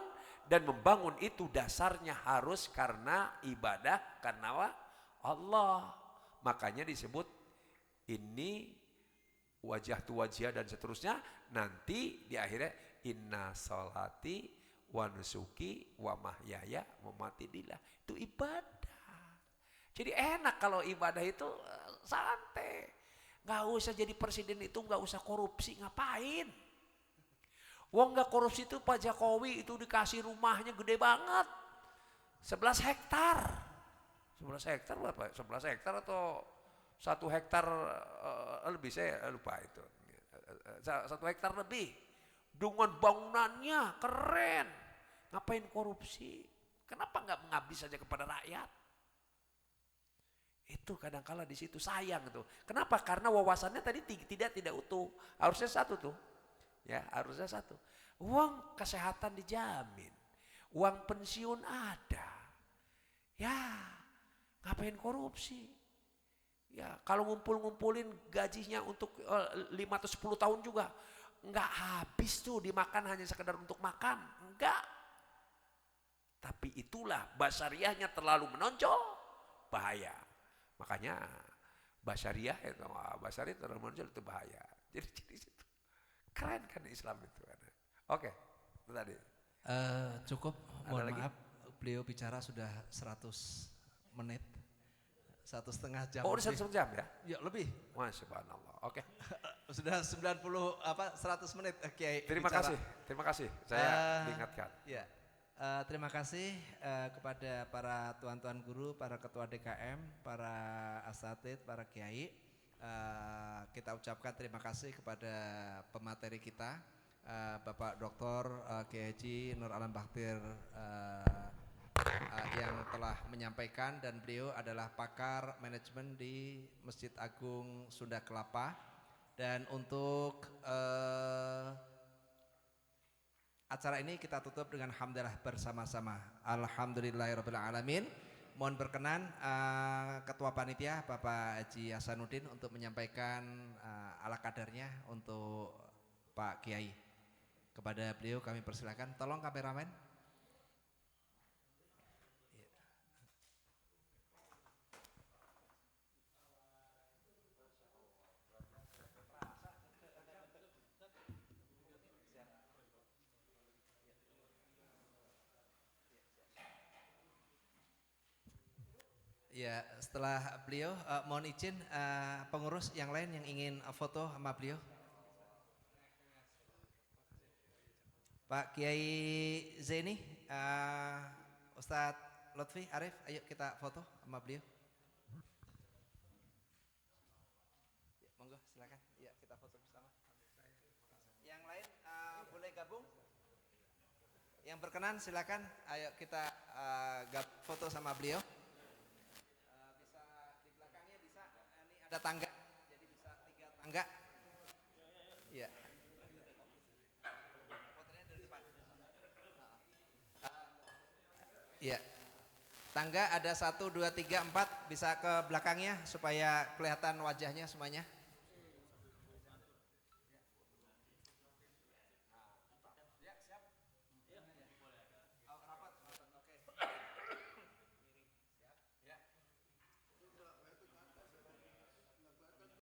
dan membangun itu dasarnya harus karena ibadah, karena Allah. Makanya disebut ini wajah tu wajah dan seterusnya. Nanti di akhirnya inna sholati wa nusuki wa mahyaya wa mamati lillah. Itu ibadah. Jadi enak kalau ibadah itu santai. Gak usah jadi presiden itu, gak usah korupsi, ngapain? Wong gak korupsi itu Pak Jokowi itu dikasih rumahnya gede banget. 11 hektar. 11 hektar berapa? 11 hektar atau 1 hektar lebih, saya lupa itu. 1 hektar lebih. Dengan bangunannya keren. Ngapain korupsi? Kenapa gak mengabdi saja kepada rakyat? Itu kadang-kala di situ sayang tuh. Kenapa? Karena wawasannya tadi tidak utuh. Harusnya 1 tuh. Ya, harusnya 1. Uang kesehatan dijamin. Uang pensiun ada. Ya, ngapain korupsi? Ya, kalau ngumpulin gajinya untuk 5 atau 10 tahun juga enggak habis tuh, dimakan hanya sekedar untuk makan. Enggak. Tapi itulah basariahnya terlalu menonjol, bahaya. Makanya basariah terlalu menonjol itu bahaya. Jadi situ keren kan Islam itu. Oke, itu tadi. Cukup, mohon maaf, beliau bicara sudah 100 menit. 1,5 jam. Oh, udah 1 jam ya? Ya, lebih. Masya Allah. Oke. Sudah 100 menit Kiai. Terima kasih. Saya diingatkan. Ya. Terima kasih kepada para tuan-tuan guru, para ketua DKM, para asatidz, para kiai. Kita ucapkan terima kasih kepada pemateri kita, Bapak Dr. Kiai Haji Nur Alam Baktir, yang telah menyampaikan, dan beliau adalah pakar manajemen di Masjid Agung Sunda Kelapa. Dan untuk acara ini kita tutup dengan hamdalah bersama-sama. Alhamdulillahirabbil alamin. Mohon berkenan Ketua Panitia Bapak Haji Hasanuddin untuk menyampaikan ala kadarnya untuk Pak Kiai. Kepada beliau kami persilakan. Tolong kameramen. Ya, setelah beliau mohon izin pengurus yang lain yang ingin foto sama beliau. Pak Kiai Zaini, Ustadz Lutfi, Arif, ayo kita foto sama beliau. Ya, monggo silakan. Ya, kita foto bersama. Yang lain boleh gabung? Yang berkenan silakan. Ayo kita foto sama beliau. Ada tangga, jadi bisa 3 tangga. Iya. Fotonya dari depan. Iya. Tangga ada 1, 2, 3, 4, bisa ke belakangnya supaya kelihatan wajahnya semuanya.